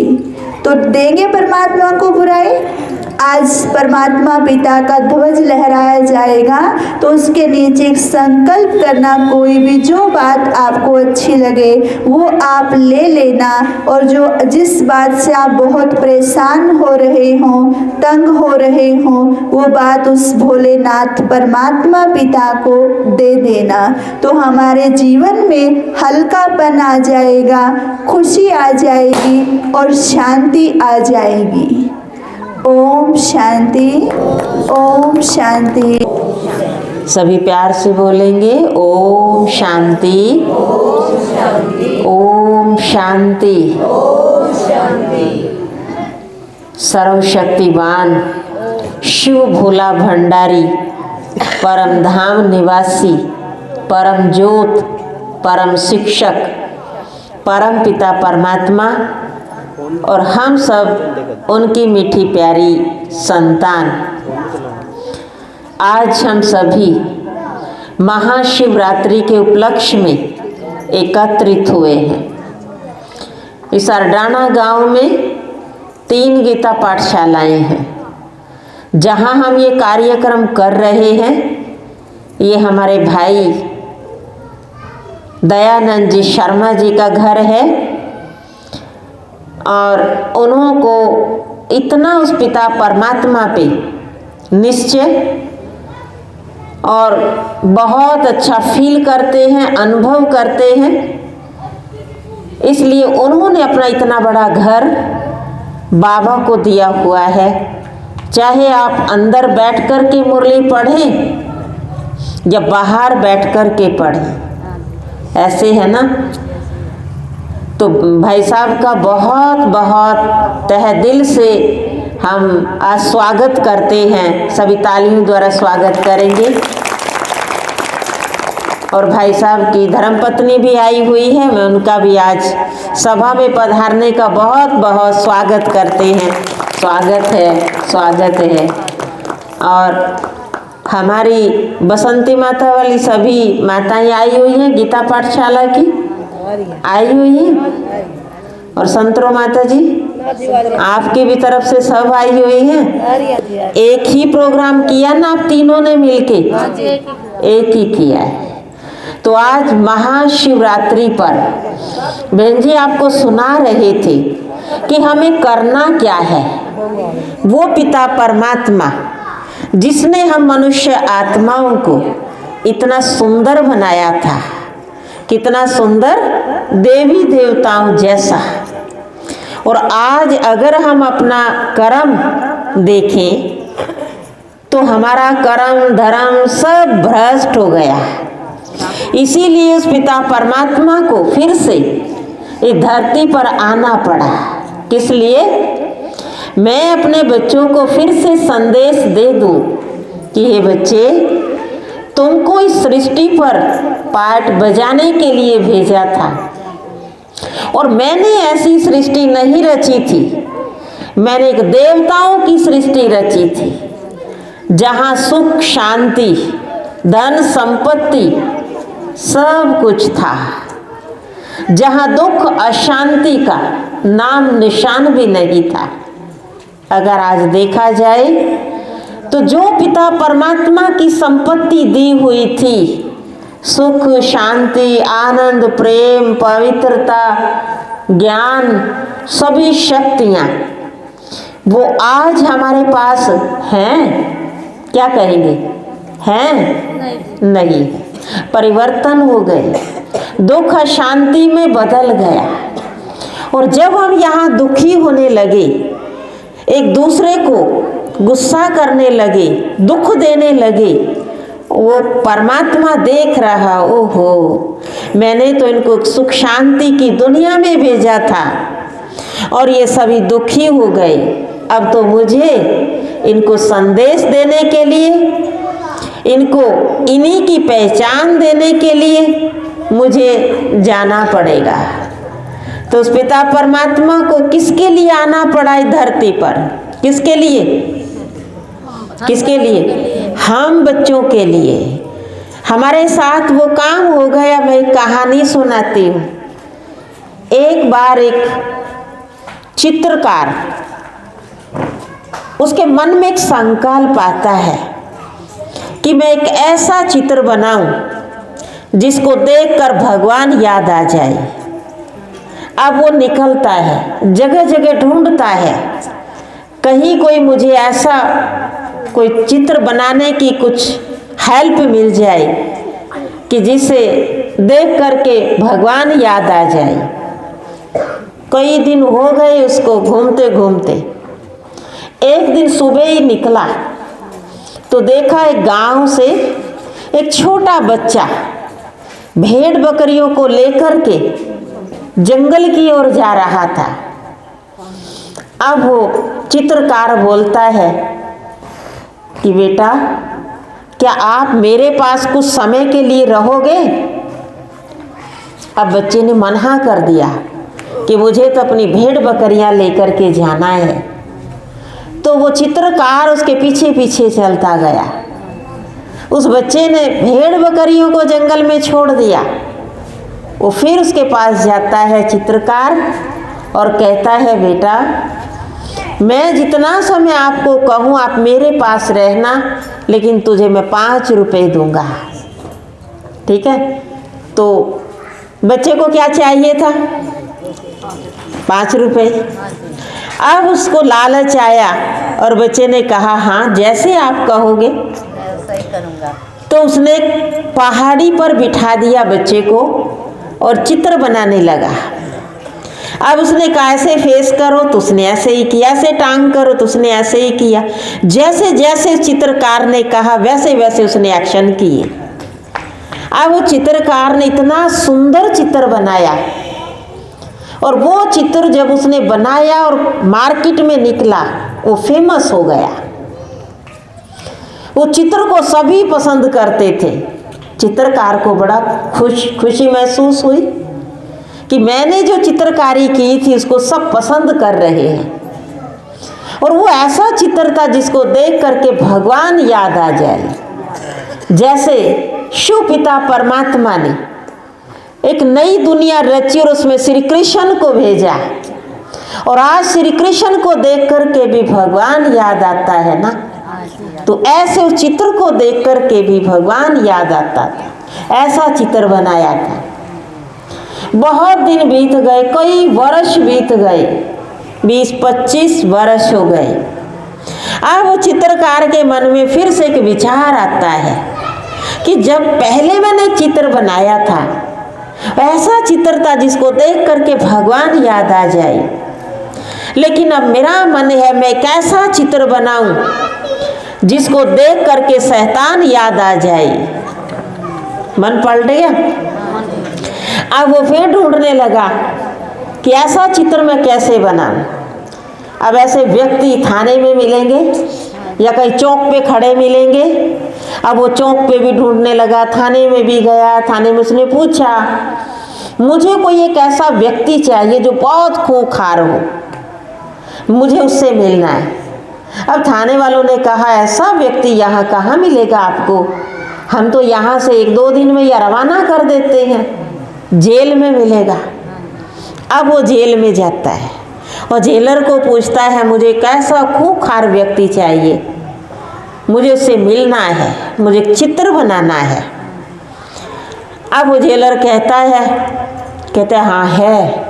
तो देंगे परमात्मा को बुराई। आज परमात्मा पिता का ध्वज लहराया जाएगा तो उसके नीचे एक संकल्प करना, कोई भी जो बात आपको अच्छी लगे वो आप ले लेना, और जो जिस बात से आप बहुत परेशान हो रहे हों, तंग हो रहे हों, वो बात उस भोलेनाथ परमात्मा पिता को दे देना। तो हमारे जीवन में हल्कापन आ जाएगा, खुशी आ जाएगी और शांति आ जाएगी। ओम शांति, ओम शांति। सभी प्यार से बोलेंगे, ओम शांति, ओम शांति। सर्वशक्तिवान शिव भोला भंडारी, परम धाम निवासी, परम ज्योत, परम शिक्षक, परम पिता परमात्मा और हम सब उनकी मीठी प्यारी संतान। आज हम सभी महाशिवरात्रि के उपलक्ष्य में एकत्रित हुए हैं। इस अरडाना गांव में 3 गीता पाठशालाएं हैं। जहां हम ये कार्यक्रम कर रहे हैं, ये हमारे भाई दयानंद जी शर्मा जी का घर है और उन्हों को इतना उस पिता परमात्मा पे निश्चय और बहुत अच्छा फील करते हैं, अनुभव करते हैं, इसलिए उन्होंने अपना इतना बड़ा घर बाबा को दिया हुआ है। चाहे आप अंदर बैठ कर के मुरली पढ़ें या बाहर बैठ कर के पढ़ें, ऐसे है ना। तो भाई साहब का बहुत बहुत तहे दिल से हम आज स्वागत करते हैं। सभी तालियों द्वारा स्वागत करेंगे। और भाई साहब की धर्मपत्नी भी आई हुई है, मैं उनका भी आज सभा में पधारने का बहुत बहुत स्वागत करते हैं। स्वागत है, स्वागत है। और हमारी बसंती माता वाली सभी माताएं आई हुई हैं, गीता पाठशाला की आई हुई हैं। और संतरो माता जी आपकी भी तरफ से सब आई हुई हैं। एक ही प्रोग्राम किया ना आप तीनों ने मिलके? एक ही किया है। तो आज महाशिवरात्रि पर बहन जी आपको सुना रहे थे कि हमें करना क्या है। वो पिता परमात्मा जिसने हम मनुष्य आत्माओं को इतना सुंदर बनाया था, कितना सुंदर देवी देवताओं जैसा। और आज अगर हम अपना कर्म देखें तो हमारा कर्म धर्म सब भ्रष्ट हो गया। इसीलिए उस पिता परमात्मा को फिर से इस धरती पर आना पड़ा। किस लिए? मैं अपने बच्चों को फिर से संदेश दे दूं कि ये बच्चे, तुमको इस सृष्टि पर पाठ बजाने के लिए भेजा था और मैंने ऐसी सृष्टि नहीं रची थी। मैंने एक देवताओं की सृष्टि रची थी जहाँ सुख शांति धन संपत्ति सब कुछ था, जहाँ दुख अशांति का नाम निशान भी नहीं था। अगर आज देखा जाए तो जो पिता परमात्मा की संपत्ति दी हुई थी, सुख शांति आनंद प्रेम पवित्रता ज्ञान सभी शक्तियाँ, वो आज हमारे पास हैं? क्या कहेंगे? हैं? नहीं, परिवर्तन हो गए, दुख शांति में बदल गया। और जब हम यहाँ दुखी होने लगे, एक दूसरे को गुस्सा करने लगे, दुख देने लगे, वो परमात्मा देख रहा, ओहो मैंने तो इनको सुख शांति की दुनिया में भेजा था और ये सभी दुखी हो गए। अब तो मुझे इनको संदेश देने के लिए, इनको इन्हीं की पहचान देने के लिए मुझे जाना पड़ेगा। तो उस पिता परमात्मा को किसके लिए आना पड़ा इस धरती पर? किसके लिए? किसके लिए? हम बच्चों के लिए। हमारे साथ वो काम हो गया। मैं एक कहानी सुनाती हूँ। एक बार एक चित्रकार, उसके मन में एक संकल्प आता है कि मैं एक ऐसा चित्र बनाऊं जिसको देखकर भगवान याद आ जाए। अब वो निकलता है, जगह जगह ढूंढता है, कहीं कोई मुझे ऐसा कोई चित्र बनाने की कुछ हेल्प मिल जाए कि जिसे देख करके भगवान याद आ जाए। कई दिन हो गए उसको घूमते घूमते। एक दिन सुबह ही निकला तो देखा एक गांव से एक छोटा बच्चा भेड़ बकरियों को लेकर के जंगल की ओर जा रहा था। अब वो चित्रकार बोलता है कि बेटा, क्या आप मेरे पास कुछ समय के लिए रहोगे? अब बच्चे ने मना कर दिया, कि मुझे तो अपनी भेड़ बकरियां लेकर के जाना है। तो वो चित्रकार उसके पीछे पीछे चलता गया। उस बच्चे ने भेड़ बकरियों को जंगल में छोड़ दिया। वो फिर उसके पास जाता है चित्रकार और कहता है, बेटा मैं जितना समय आपको कहूँ आप मेरे पास रहना, लेकिन तुझे मैं 5 रुपए दूंगा, ठीक है। तो बच्चे को क्या चाहिए था? 5 रुपए। अब उसको लालच आया और बच्चे ने कहा हाँ जैसे आप कहोगे तो उसने पहाड़ी पर बिठा दिया बच्चे को और चित्र बनाने लगा। अब उसने कहा ऐसे फेस करो तो उसने ऐसे ही किया, ऐसे टांग करो तो उसने ऐसे ही किया। जैसे जैसे चित्रकार ने कहा वैसे वैसे उसने एक्शन किए। अब वो चित्रकार ने इतना सुंदर चित्र बनाया और वो चित्र जब उसने बनाया और मार्केट में निकला वो फेमस हो गया। वो चित्र को सभी पसंद करते थे। चित्रकार को बड़ा खुशी महसूस हुई कि मैंने जो चित्रकारी की थी उसको सब पसंद कर रहे हैं। और वो ऐसा चित्र था जिसको देख करके भगवान याद आ जाए। जैसे शिव पिता परमात्मा ने एक नई दुनिया रची और उसमें श्री कृष्ण को भेजा, और आज श्री कृष्ण को देख करके भी भगवान याद आता है ना। तो ऐसे उस चित्र को देख करके भी भगवान याद आता था। ऐसा चित्र बनाया था। बहुत दिन बीत गए, कई वर्ष बीत गए, 20-25 वर्ष हो गए। अब वो चित्रकार के मन में फिर से एक विचार आता है कि जब पहले मैंने चित्र बनाया था ऐसा चित्र था जिसको देख करके भगवान याद आ जाए, लेकिन अब मेरा मन है मैं एक ऐसा चित्र बनाऊं जिसको देख करके शैतान याद आ जाए। मन पलट गया। अब वो फिर ढूंढने लगा कि ऐसा चित्र मैं कैसे बनाऊं। अब ऐसे व्यक्ति थाने में मिलेंगे या कहीं चौक पे खड़े मिलेंगे। अब वो चौक पे भी ढूंढने लगा, थाने में भी गया। थाने में उसने पूछा मुझे कोई एक ऐसा व्यक्ति चाहिए जो बहुत खूंखार हो, मुझे उससे मिलना है। अब थाने वालों ने कहा ऐसा व्यक्ति यहाँ कहाँ मिलेगा आपको, हम तो यहाँ से 1-2 दिन में या रवाना कर देते हैं, जेल में मिलेगा। अब वो जेल में जाता है और जेलर को पूछता है मुझे कैसा खूंखार व्यक्ति चाहिए, मुझे उससे मिलना है, मुझे चित्र बनाना है। अब वो जेलर कहता है हाँ है,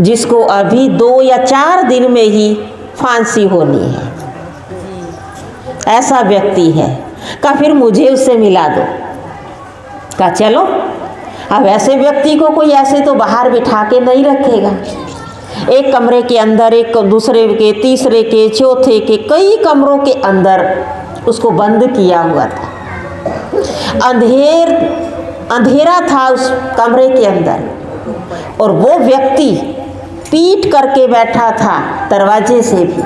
जिसको अभी 2 या 4 दिन में ही फांसी होनी है, ऐसा व्यक्ति है। कहा फिर मुझे उससे मिला दो। कहा चलो। अब ऐसे व्यक्ति को कोई ऐसे तो बाहर बिठा के नहीं रखेगा। एक कमरे के अंदर, एक दूसरे के, तीसरे के, चौथे के, कई कमरों के अंदर उसको बंद किया हुआ था। अंधेरा था उस कमरे के अंदर और वो व्यक्ति पीट करके बैठा था दरवाजे से भी।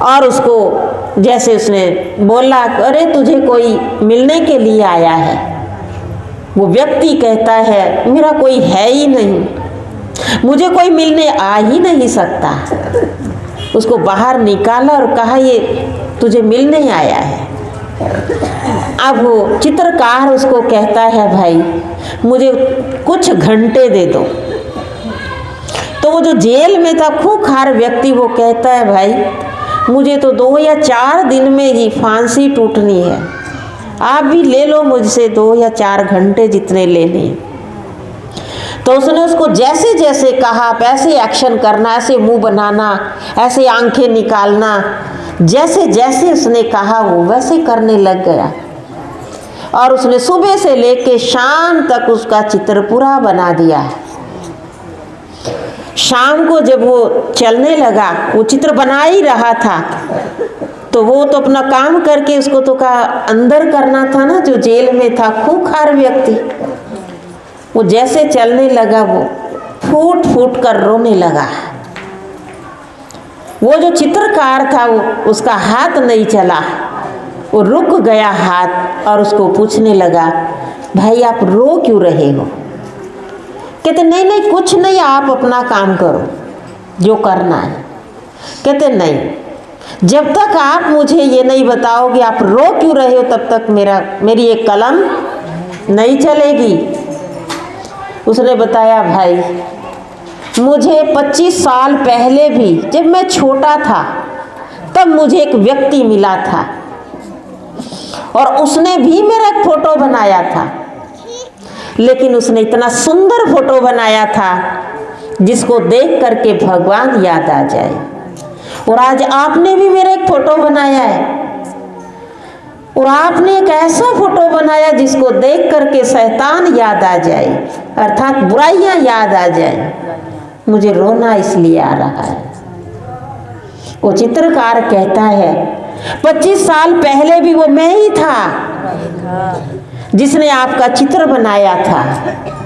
और उसको जैसे उसने बोला अरे तुझे कोई मिलने के लिए आया है। वो व्यक्ति कहता है मेरा कोई है ही नहीं, मुझे कोई मिलने आ ही नहीं सकता। उसको बाहर निकाला और कहा ये तुझे मिलने आया है। अब वो चित्रकार उसको कहता है भाई मुझे कुछ घंटे दे दो। तो वो जो जेल में था खूंखार व्यक्ति वो कहता है भाई मुझे तो 2 या 4 दिन में ही फांसी टूटनी है, आप भी ले लो मुझसे 2 या 4 घंटे जितने लेने। तो उसने उसको जैसे जैसे कहा ऐसे एक्शन करना, ऐसे मुंह बनाना, ऐसे आंखें निकालना, जैसे जैसे उसने कहा वो वैसे करने लग गया। और उसने सुबह से लेके शाम तक उसका चित्र पूरा बना दिया। शाम को जब वो चलने लगा, वो चित्र बना ही रहा था, तो वो तो अपना काम करके उसको तो का अंदर करना था ना, जो जेल में था खूंखार व्यक्ति। वो जैसे चलने लगा वो फूट फूट कर रोने लगा। वो जो चित्रकार था वो उसका हाथ नहीं चला, वो रुक गया हाथ और उसको पूछने लगा भाई आप रो क्यों रहे हो, कहते नहीं नहीं कुछ नहीं, आप अपना काम करो जो करना है। कहते नहीं, जब तक आप मुझे ये नहीं बताओगे आप रो क्यों रहे हो, तब तक मेरी एक कलम नहीं चलेगी। उसने बताया भाई मुझे 25 साल पहले भी जब मैं छोटा था तब मुझे एक व्यक्ति मिला था और उसने भी मेरा एक फोटो बनाया था, लेकिन उसने इतना सुंदर फोटो बनाया था जिसको देख करके भगवान याद आ जाए। और आज आपने भी मेरा एक फोटो बनाया है और आपने एक ऐसा फोटो बनाया जिसको देख करके शैतान याद आ जाए, अर्थात बुराइयां याद आ जाए। मुझे रोना इसलिए आ रहा है। वो चित्रकार कहता है 25 साल पहले भी वो मैं ही था जिसने आपका चित्र बनाया था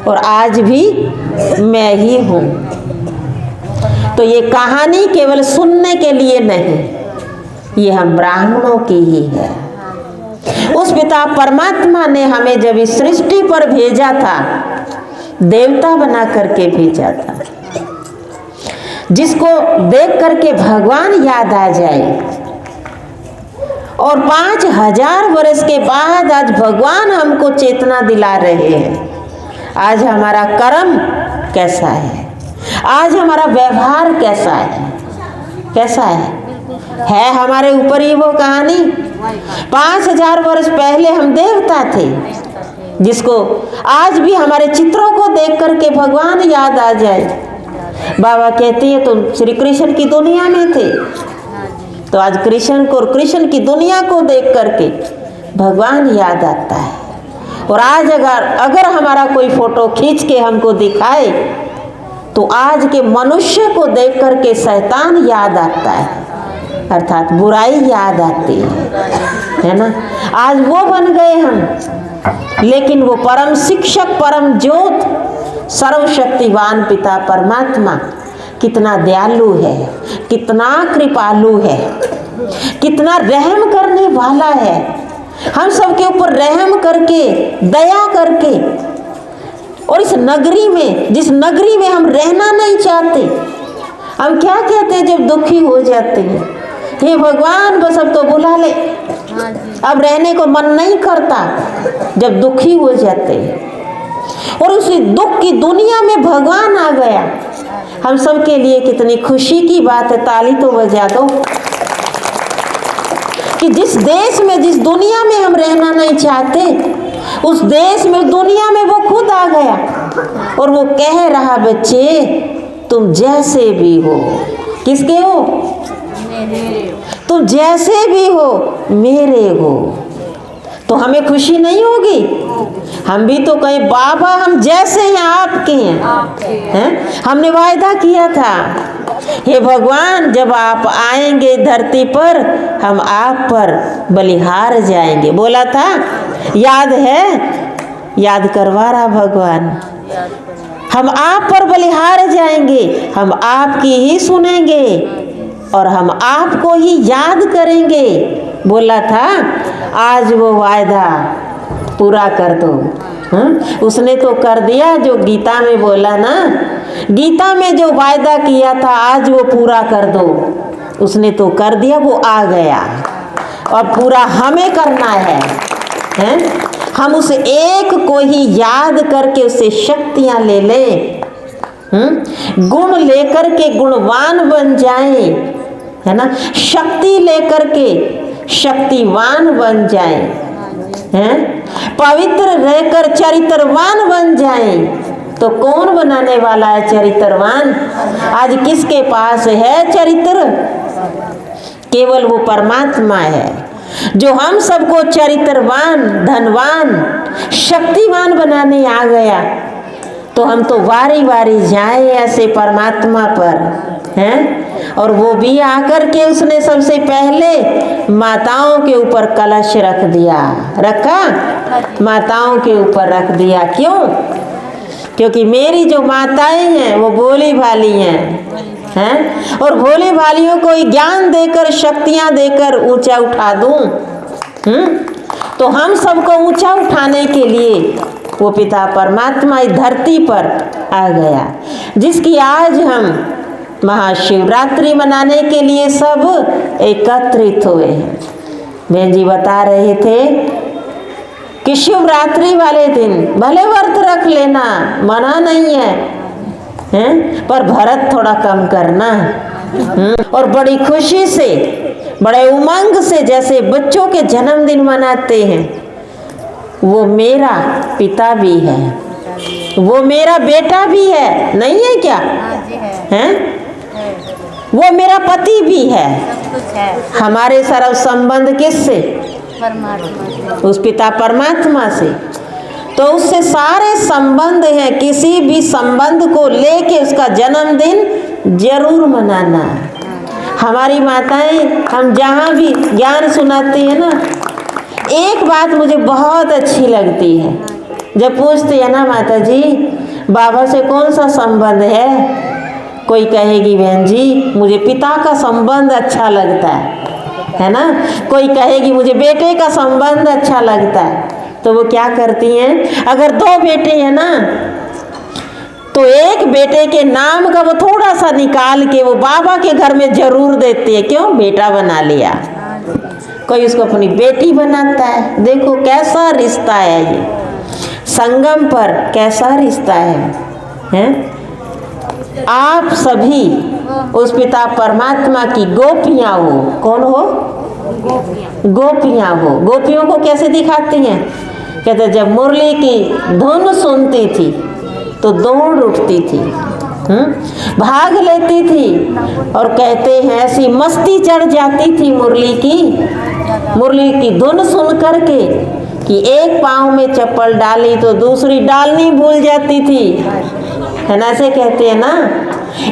और आज भी मैं ही हूँ। तो ये कहानी केवल सुनने के लिए नहीं, ये हम ब्राह्मणों की ही है। उस पिता परमात्मा ने हमें जब इस सृष्टि पर भेजा था, देवता बना करके भेजा था, जिसको देख करके भगवान याद आ जाए। और 5000 वर्ष के बाद आज भगवान हमको चेतना दिला रहे हैं। आज हमारा कर्म कैसा है, आज हमारा व्यवहार कैसा है, कैसा है हमारे ऊपर ही वो कहानी। 5000 वर्ष पहले हम देवता थे, जिसको आज भी हमारे चित्रों को देख करके भगवान याद आ जाए। बाबा कहती है तुम श्री कृष्ण की दुनिया में थे, तो आज कृष्ण को और कृष्ण की दुनिया को देख करके भगवान याद आता है। और आज अगर हमारा कोई फोटो खींच के हमको दिखाए तो आज के मनुष्य को देख करके शैतान याद आता है, अर्थात बुराई याद आती है ना। आज वो बन गए हम, लेकिन वो परम शिक्षक, परम ज्योत, सर्वशक्तिवान पिता परमात्मा कितना दयालु है, कितना कृपालु है, कितना रहम करने वाला है। हम सबके ऊपर रहम करके, दया करके, और इस नगरी में, जिस नगरी में हम रहना नहीं चाहते, हम क्या कहते हैं जब दुखी हो जाते हैं, हे भगवान बस अब तो बुला ले, अब रहने को मन नहीं करता जब दुखी हो जाते हैं। और उसी दुख की दुनिया में भगवान आ गया, हम सब के लिए कितनी खुशी की बात है। ताली तो बजा दो कि जिस देश में, जिस दुनिया में हम रहना नहीं चाहते, उस देश में, दुनिया में वो खुद आ गया और वो कह रहा बच्चे तुम जैसे भी हो, किसके हो? तुम जैसे भी हो मेरे हो। तो हमें खुशी नहीं होगी? हम भी तो कहें बाबा हम जैसे हैं आपके हैं, हमने वायदा किया था, हे भगवान जब आप आएंगे धरती पर हम आप पर बलिहार जाएंगे, बोला था, याद है? याद करवा रहा भगवान। हम आप पर बलिहार जाएंगे, हम आपकी ही सुनेंगे और हम आपको ही याद करेंगे, बोला था। आज वो वायदा पूरा कर दो। उसने तो कर दिया जो गीता में बोला ना, गीता में जो वायदा किया था आज वो पूरा कर दो। उसने तो कर दिया, वो आ गया और पूरा हमें करना है, हैं? हम उस एक को ही याद करके उससे शक्तियां ले लें, गुण लेकर के गुणवान बन जाएं, है ना। शक्ति लेकर के शक्तिवान बन जाएं, हैं? पवित्र रहकर चरित्रवान बन जाएं। तो कौन बनाने वाला है चरित्रवान? आज किसके पास है चरित्र? केवल वो परमात्मा है जो हम सबको चरित्रवान, धनवान, शक्तिवान बनाने आ गया। तो हम तो वारी वारी जाए ऐसे परमात्मा पर, हैं? और वो भी आकर के उसने सबसे पहले माताओं के ऊपर कलश रख दिया, रखा, माताओं के ऊपर रख दिया। क्यों? क्योंकि मेरी जो माताएं हैं वो भोली भाली हैं, और भोली भालियों को ज्ञान देकर, शक्तियां देकर ऊंचा उठा दूं। तो हम सबको ऊंचा उठाने के लिए वो पिता परमात्मा इस धरती पर आ गया, जिसकी आज हम महाशिवरात्रि मनाने के लिए सब एकत्रित हुए हैं। बहन जी बता रहे थे कि शिवरात्रि वाले दिन भले व्रत रख लेना, मना नहीं है, हैं? पर भरत थोड़ा कम करना। और बड़ी खुशी से, बड़े उमंग से, जैसे बच्चों के जन्मदिन मनाते हैं, वो मेरा पिता भी है, वो मेरा बेटा भी है, नहीं है क्या? हैं? वो मेरा पति भी है। हमारे सर्व संबंध किससे? उस पिता परमात्मा से। तो उससे सारे संबंध हैं, किसी भी संबंध को लेके उसका जन्मदिन जरूर मनाना। हमारी माताएं हम जहाँ भी ज्ञान सुनाती है ना, एक बात मुझे बहुत अच्छी लगती है, जब पूछती है ना माता जी बाबा से कौन सा संबंध है, कोई कहेगी बहन जी मुझे पिता का संबंध अच्छा लगता है ना, कोई कहेगी मुझे बेटे का संबंध अच्छा लगता है। तो वो क्या करती हैं, अगर 2 बेटे हैं ना तो एक बेटे के नाम का वो थोड़ा सा निकाल के वो बाबा के घर में जरूर देती है। क्यों? बेटा बना लिया। कोई उसको अपनी बेटी बनाता है। देखो कैसा रिश्ता है ये, संगम पर कैसा रिश्ता हैं? आप सभी उस पिता परमात्मा की गोपियां हो। कौन हो? गोपियां हो। गोपियों को कैसे दिखाती हैं? कहते जब मुरली की धुन सुनती थी तो दौड़ उठती थी, भाग लेती थी, और कहते हैं ऐसी मस्ती चढ़ जाती थी मुरली की धुन सुन करके कि एक पाँव में चप्पल डाली तो दूसरी डालनी भूल जाती थी, है ना? ऐसे कहते हैं ना,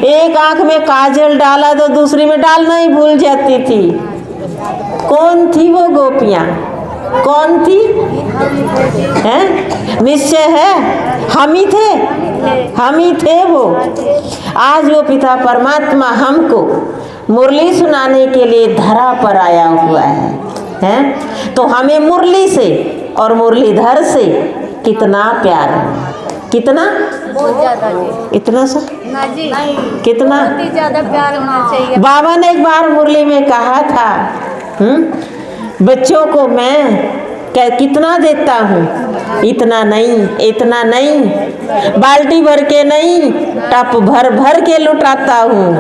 एक आंख में काजल डाला तो दूसरी में डालना ही भूल जाती थी। कौन थी वो गोपियाँ? कौन थी? हैं? निश्चय है हम ही थे वो। आज वो पिता परमात्मा हमको मुरली सुनाने के लिए धरा पर आया हुआ है? तो हमें मुरली से और मुरलीधर से कितना प्यार है, कितना? बहुत ज्यादा जी। इतना सा ना जी, कितना? बहुत ही ज्यादा प्यार होना चाहिए। बाबा ने एक बार मुरली में कहा था, बच्चों को मैं कितना देता हूँ? इतना नहीं, बाल्टी भर के नहीं, टप भर भर के लुटाता हूँ।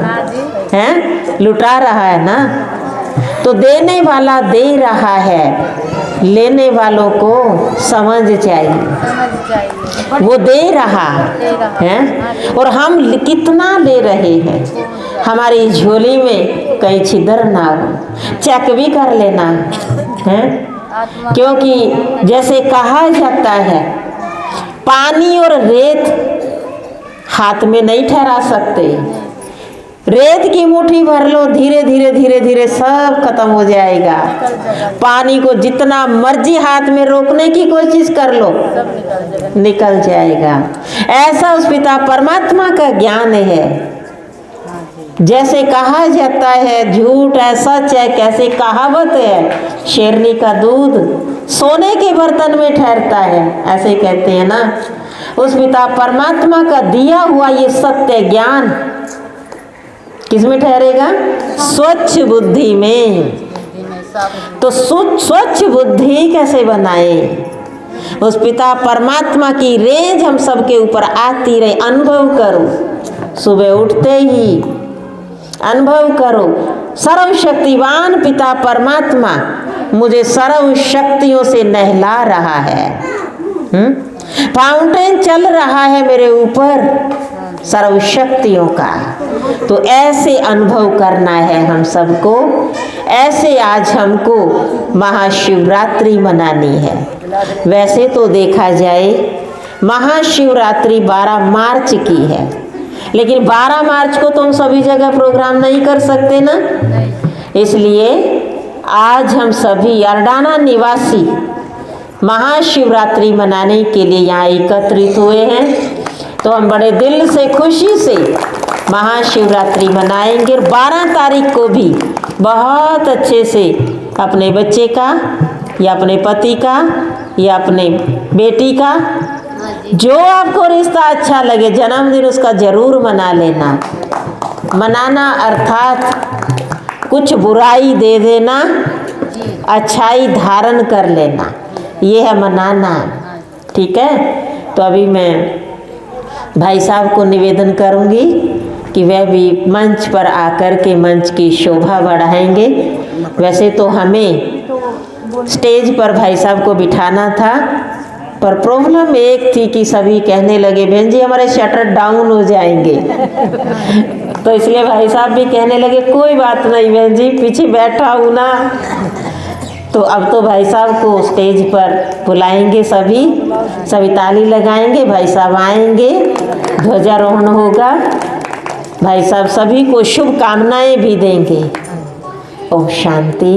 हैं? लुटा रहा है ना, तो देने वाला दे रहा है, लेने वालों को समझ चाहिए वो दे रहा है। और हम कितना ले रहे हैं? हमारी झोली में कहीं छिद्र ना हो, चेक भी कर लेना है। क्योंकि जैसे कहा जाता है पानी और रेत हाथ में नहीं ठहरा सकते। रेत की मुट्ठी भर लो, धीरे धीरे सब खत्म हो जाएगा। पानी को जितना मर्जी हाथ में रोकने की कोशिश कर लो, निकल जाएगा। ऐसा उस पिता परमात्मा का ज्ञान है। जैसे कहा जाता है झूठ है सच है, कैसे कहावत है, शेरनी का दूध सोने के बर्तन में ठहरता है, ऐसे कहते हैं ना। उस पिता परमात्मा का दिया हुआ ये सत्य ज्ञान किस में ठहरेगा? स्वच्छ बुद्धि में। तो स्वच्छ बुद्धि कैसे बनाए? उस पिता परमात्मा की रेंज हम सबके ऊपर आती रहे। अनुभव करो, सुबह उठते ही अनुभव करो, सर्वशक्तिवान पिता परमात्मा मुझे सर्व शक्तियों से नहला रहा है। फाउंटेन चल रहा है मेरे ऊपर सर्व शक्तियों का। तो ऐसे अनुभव करना है हम सबको। ऐसे आज हमको महाशिवरात्रि मनानी है। वैसे तो देखा जाए महाशिवरात्रि 12 मार्च की है, लेकिन 12 मार्च को तो हम सभी जगह प्रोग्राम नहीं कर सकते ना। इसलिए आज हम सभी अरडाना निवासी महाशिवरात्रि मनाने के लिए यहाँ एकत्रित हुए हैं। तो हम बड़े दिल से खुशी से महाशिवरात्रि मनाएंगे। 12 तारीख को भी बहुत अच्छे से अपने बच्चे का या अपने पति का या अपने बेटी का जो आपको रिश्ता अच्छा लगे जन्मदिन उसका जरूर मना लेना। मनाना अर्थात कुछ बुराई दे देना, अच्छाई धारण कर लेना, ये है मनाना। ठीक है, तो अभी मैं भाई साहब को निवेदन करूंगी कि वह भी मंच पर आकर के मंच की शोभा बढ़ाएंगे। वैसे तो हमें स्टेज पर भाई साहब को बिठाना था, पर प्रॉब्लम एक थी कि सभी कहने लगे बहन जी हमारे शटर डाउन हो जाएंगे। तो इसलिए भाई साहब भी कहने लगे कोई बात नहीं बहन जी, पीछे बैठा हूँ ना। तो अब तो भाई साहब को स्टेज पर बुलाएंगे, सभी ताली लगाएंगे, भाई साहब आएंगे, ध्वजारोहण होगा, भाई साहब सभी को शुभकामनाएं भी देंगे। ओम शांति।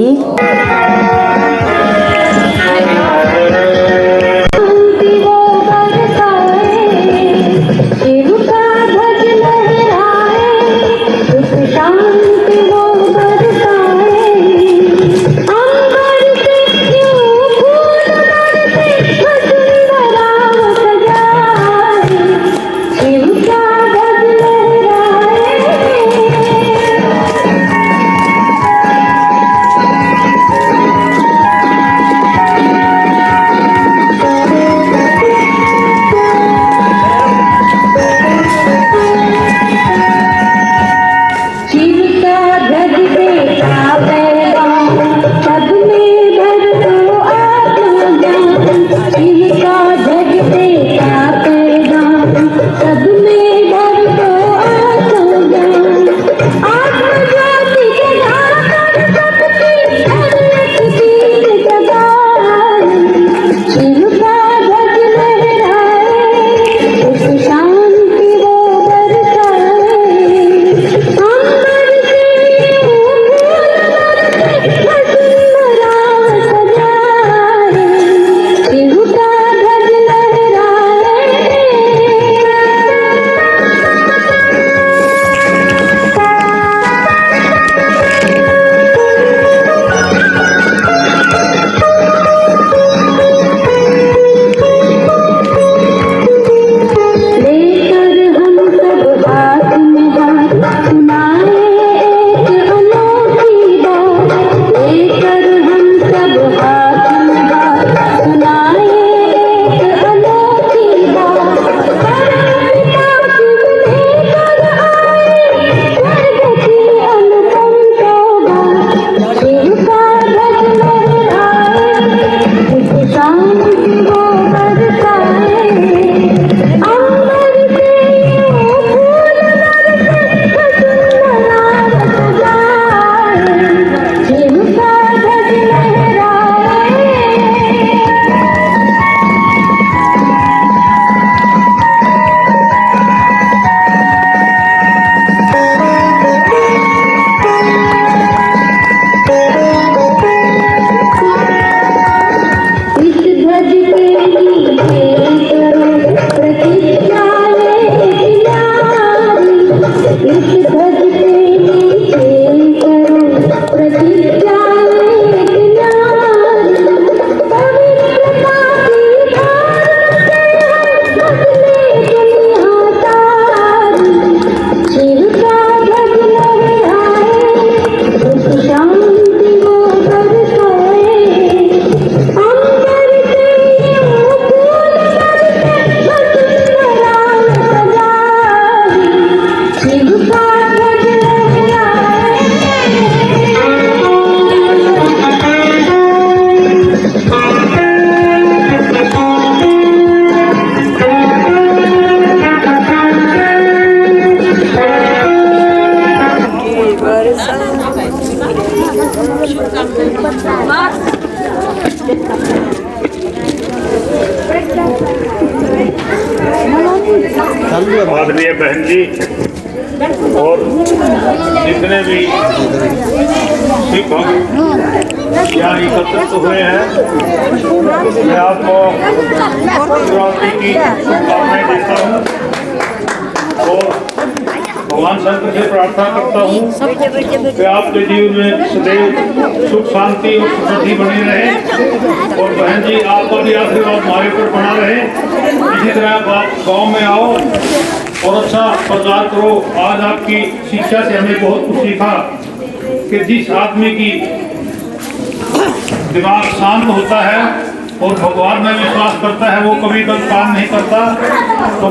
आदरणीय बहन जी और जितने भी सिख भक्त यहाँ एकत्रित हुए हैं, मैं आपको शिवरात्रि की शुभकामनाएं देता हूँ और भगवान शंकर से प्रार्थना करता हूँ कि आपके जीवन में सदैव सुख शांति और समृद्धि बनी रहे और बहन जी आपका भी आशीर्वाद हमारे ऊपर बना रहे। इसी तरह आप गांव में आओ और अच्छा प्रचार करो। आज आपकी शिक्षा से हमें बहुत कुछ सीखा कि जिस आदमी की दिमाग शांत होता है और भगवान में विश्वास करता है वो कभी गलत काम नहीं करता। तो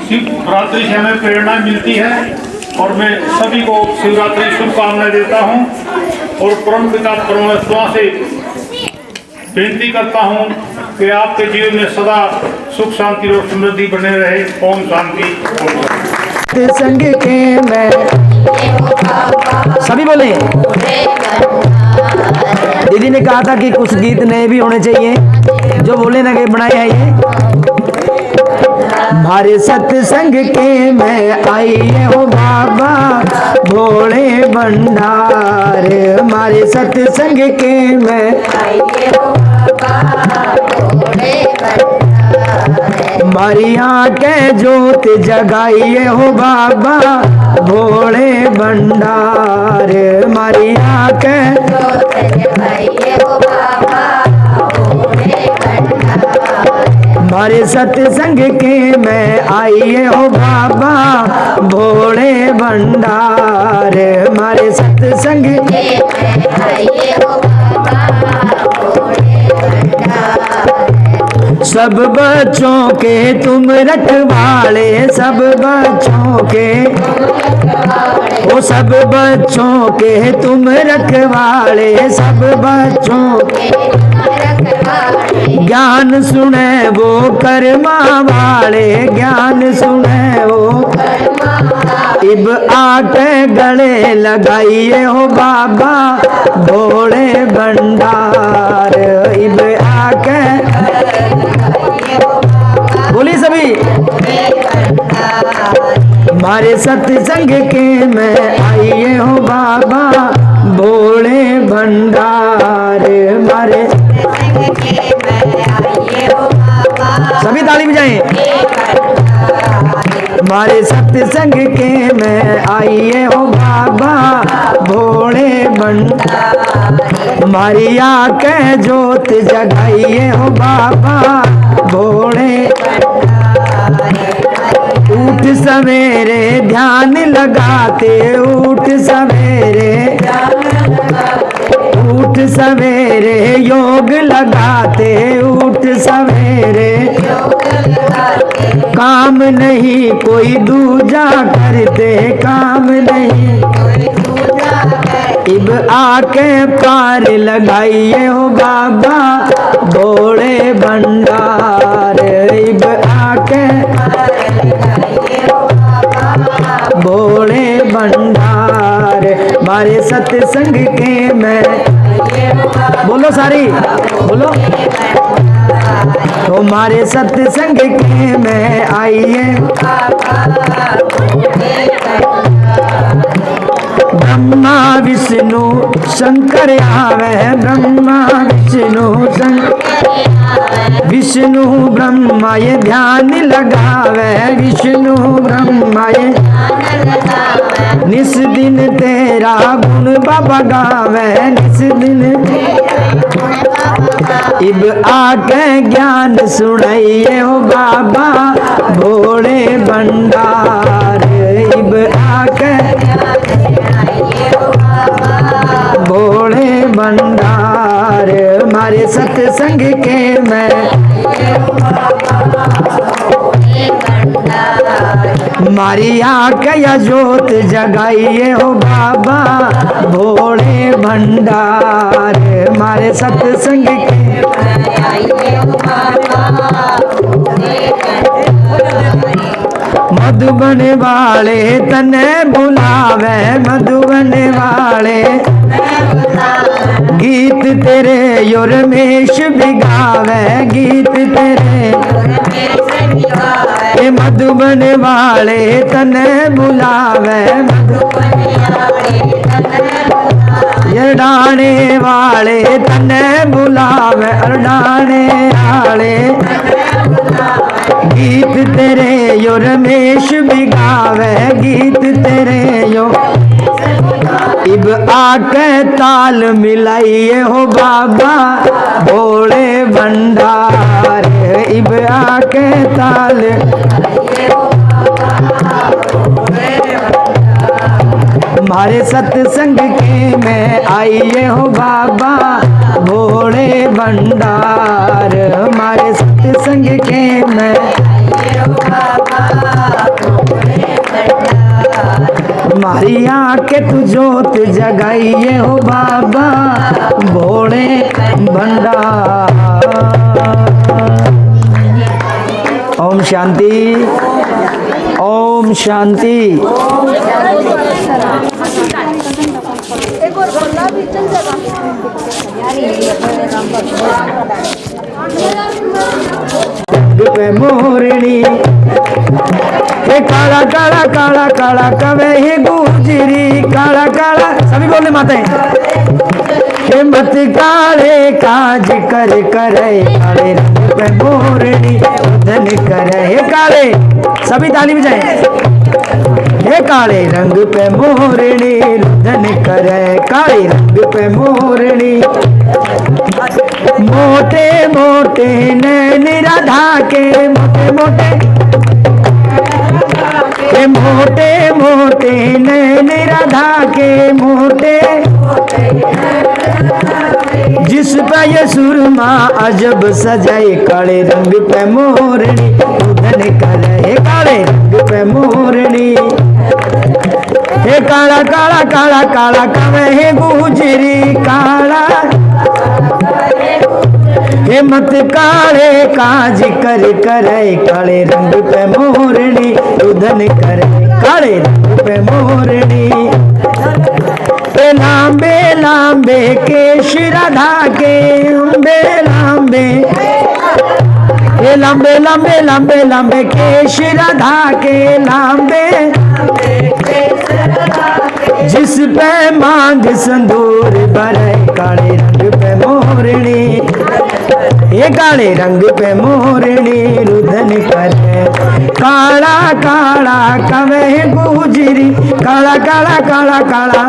शिवरात्रि से हमें प्रेरणा मिलती है और मैं सभी को शिवरात्रि शुभकामनाएं देता हूँ और परम पिता परमेश्वर से बेनती करता हूँ कि आपके जीवन में सदा सुख शांति और समृद्धि बने रहे। ओम शांति। संग के मैं सभी बोले। दीदी ने कहा था कि कुछ गीत नए भी होने चाहिए, जो बोले ना कि बनाए हैं ये। हमारे सत्संग के मैं आई हो बाबा भोले भंडार, हमारे सत्संग के मैं हमारी आंखें जोत जगाइए हो बाबा भोले भंडार, हमारी आंखें हमारे सत्संग के मैं आइए हो बाबा भोले भंडार, हमारे सत्संग के मैं आइए हो बाबा भोले भंडार। सब बच्चों के तुम रखवाले, सब बच्चों के वो सब बच्चों के तुम रखवाले, सब बच्चों के ज्ञान सुने वो कर्मा वाले, ज्ञान सुने वो इब आके गले लगाइए हो बाबा भोले भंडार, इब आके बोली सभी। हमारे सत्संग के मैं आइए हो बाबा भोले भंडार, हमारे सभी ताली बजाएं। हमारे सत्संग के मैं आइए हो बाबा भोले भंडार, हमारी आंखें जोत जगाइए हो बाबा भोले। उठ सवेरे ध्यान लगाते, उठ सवेरे उठ सवेरे योग लगाते, उठ सवेरे काम नहीं कोई दूजा करते, काम नहीं इब आके पार लगाइए हो बाबा भोले भंडार, इब आके भोले भंडार, हमारे सत्संग के मैं बोलो सारी बोलो। हमारे सत्संग के मैं आइए ब्रह्मा विष्णु शंकर आवे, ब्रह्मा विष्णु शंकर, विष्णु ब्रह्मा ये ध्यान लगावे, विष्णु ब्रह्मा ये निस दिन तेरा गुण बाबा गावे, निस दिन इब आके ज्ञान सुनाइए हो बाबा भोले भंडार, इब आके भोले भंडार, हमारे सत्संग के मैं हमारी आंखें जोत जगाइए हो बाबा भोले भंडार, हमारे सत्संग के मधुबन वाले तने बुलावे, मधुबन वाले गीत तेरे यो रमेश बिगावे, गीत तेरे ये मधुबन वाले तने बुलावे, अरडाने वाले तने बुलावे, अरडाने वाले गीत तेरे यो रमेश बिगावे, गीत तेरे यो इब आके ताल मिलाइए हो बाबा भोले भंडार, इब आके ताल, हमारे सत्संग के में आइए हो बाबा भोले भंडार, हमारे सत्संग के में हमारी आंखें तू जोत जगाइए हो बाबा भोले भंडार। ओम शांति, ओम शांति। पे मोरनी हे काला काला काला काला कवे हे गुजरी, काला काला सभी बोले माताएं, हे मत काले काज कर करे, काले रंग पे मोरनी धन करे, हे काले सभी ताली बजाएं, हे काले रंग पे मोरनी धन करे, काले रंग पे मोरनी मोटे मोटे नैन राधा के, मोटे मोटे के मोटे मोटे नैन राधा के, मोटे जिस पे ये सुरमा अजब सजाए, काले रंग पे मोरनी धन करे, काले रंग पे मोरनी हे काला काला काला काला कवे हे गुजरी, काला हे मत काले काज कर करे, काले रंग पे मोरनी रुदन करे, काले रंग पे मोरनी पे लांबे लांबे केश राधा के, लंबे लांबे ये लंबे लंबे लंबे लंबे केश राधा के, लंबे जिस पे मांग संदूर भरे, काले रंग पे मोरनी, ये काले रंग पे मोरनी रुदन करे, काला काला कवे गुजरी, काला काला काला काला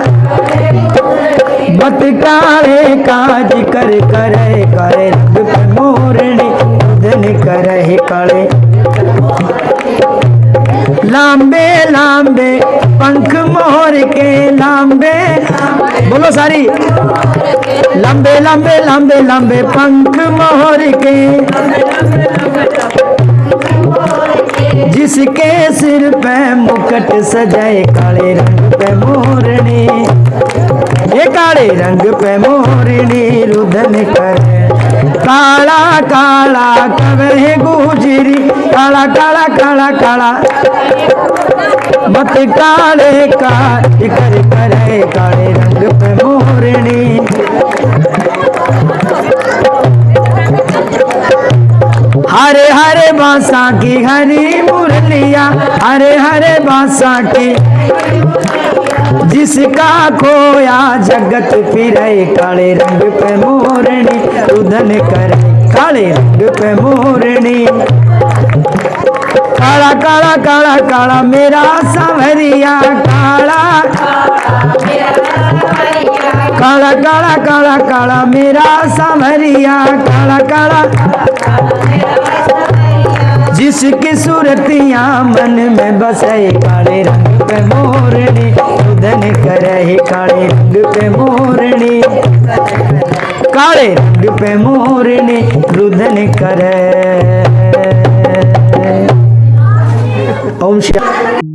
मत काले काज कर करे, काले रंग पे मोरनी रुदन करे, काले लांबे लांबे पंख मोर के, लांबे बोलो सारी, लंबे लंबे लंबे लंबे पंख मोर के, जिसके सिर पे मुकुट सजाए, काले रंग पे मोरनी, ये काले रंग पे मोरनी रुदन करे, काला काला कवे गुजरी, काला काला काला काला मत काले का कर करे, काले रंग पे मोरनी हरे हरे बांसा की हरी मुरलिया, हरे हरे बांसा की जिसका खोया जगत फिरे, काले रंग पे मोरनी रुदन करे, काले रंग पे मोरनी काला काला काला काला मेरा सांवरिया, काला काला काला काला काला मेरा सांवरिया, काला काला जिसकी सूरतियां मन में बसे, काले रंग पे मोरनी रुदन करे, काले रंग पे मोरनी, काले रंग पे मोरनी रुदन करे। ओम शांति।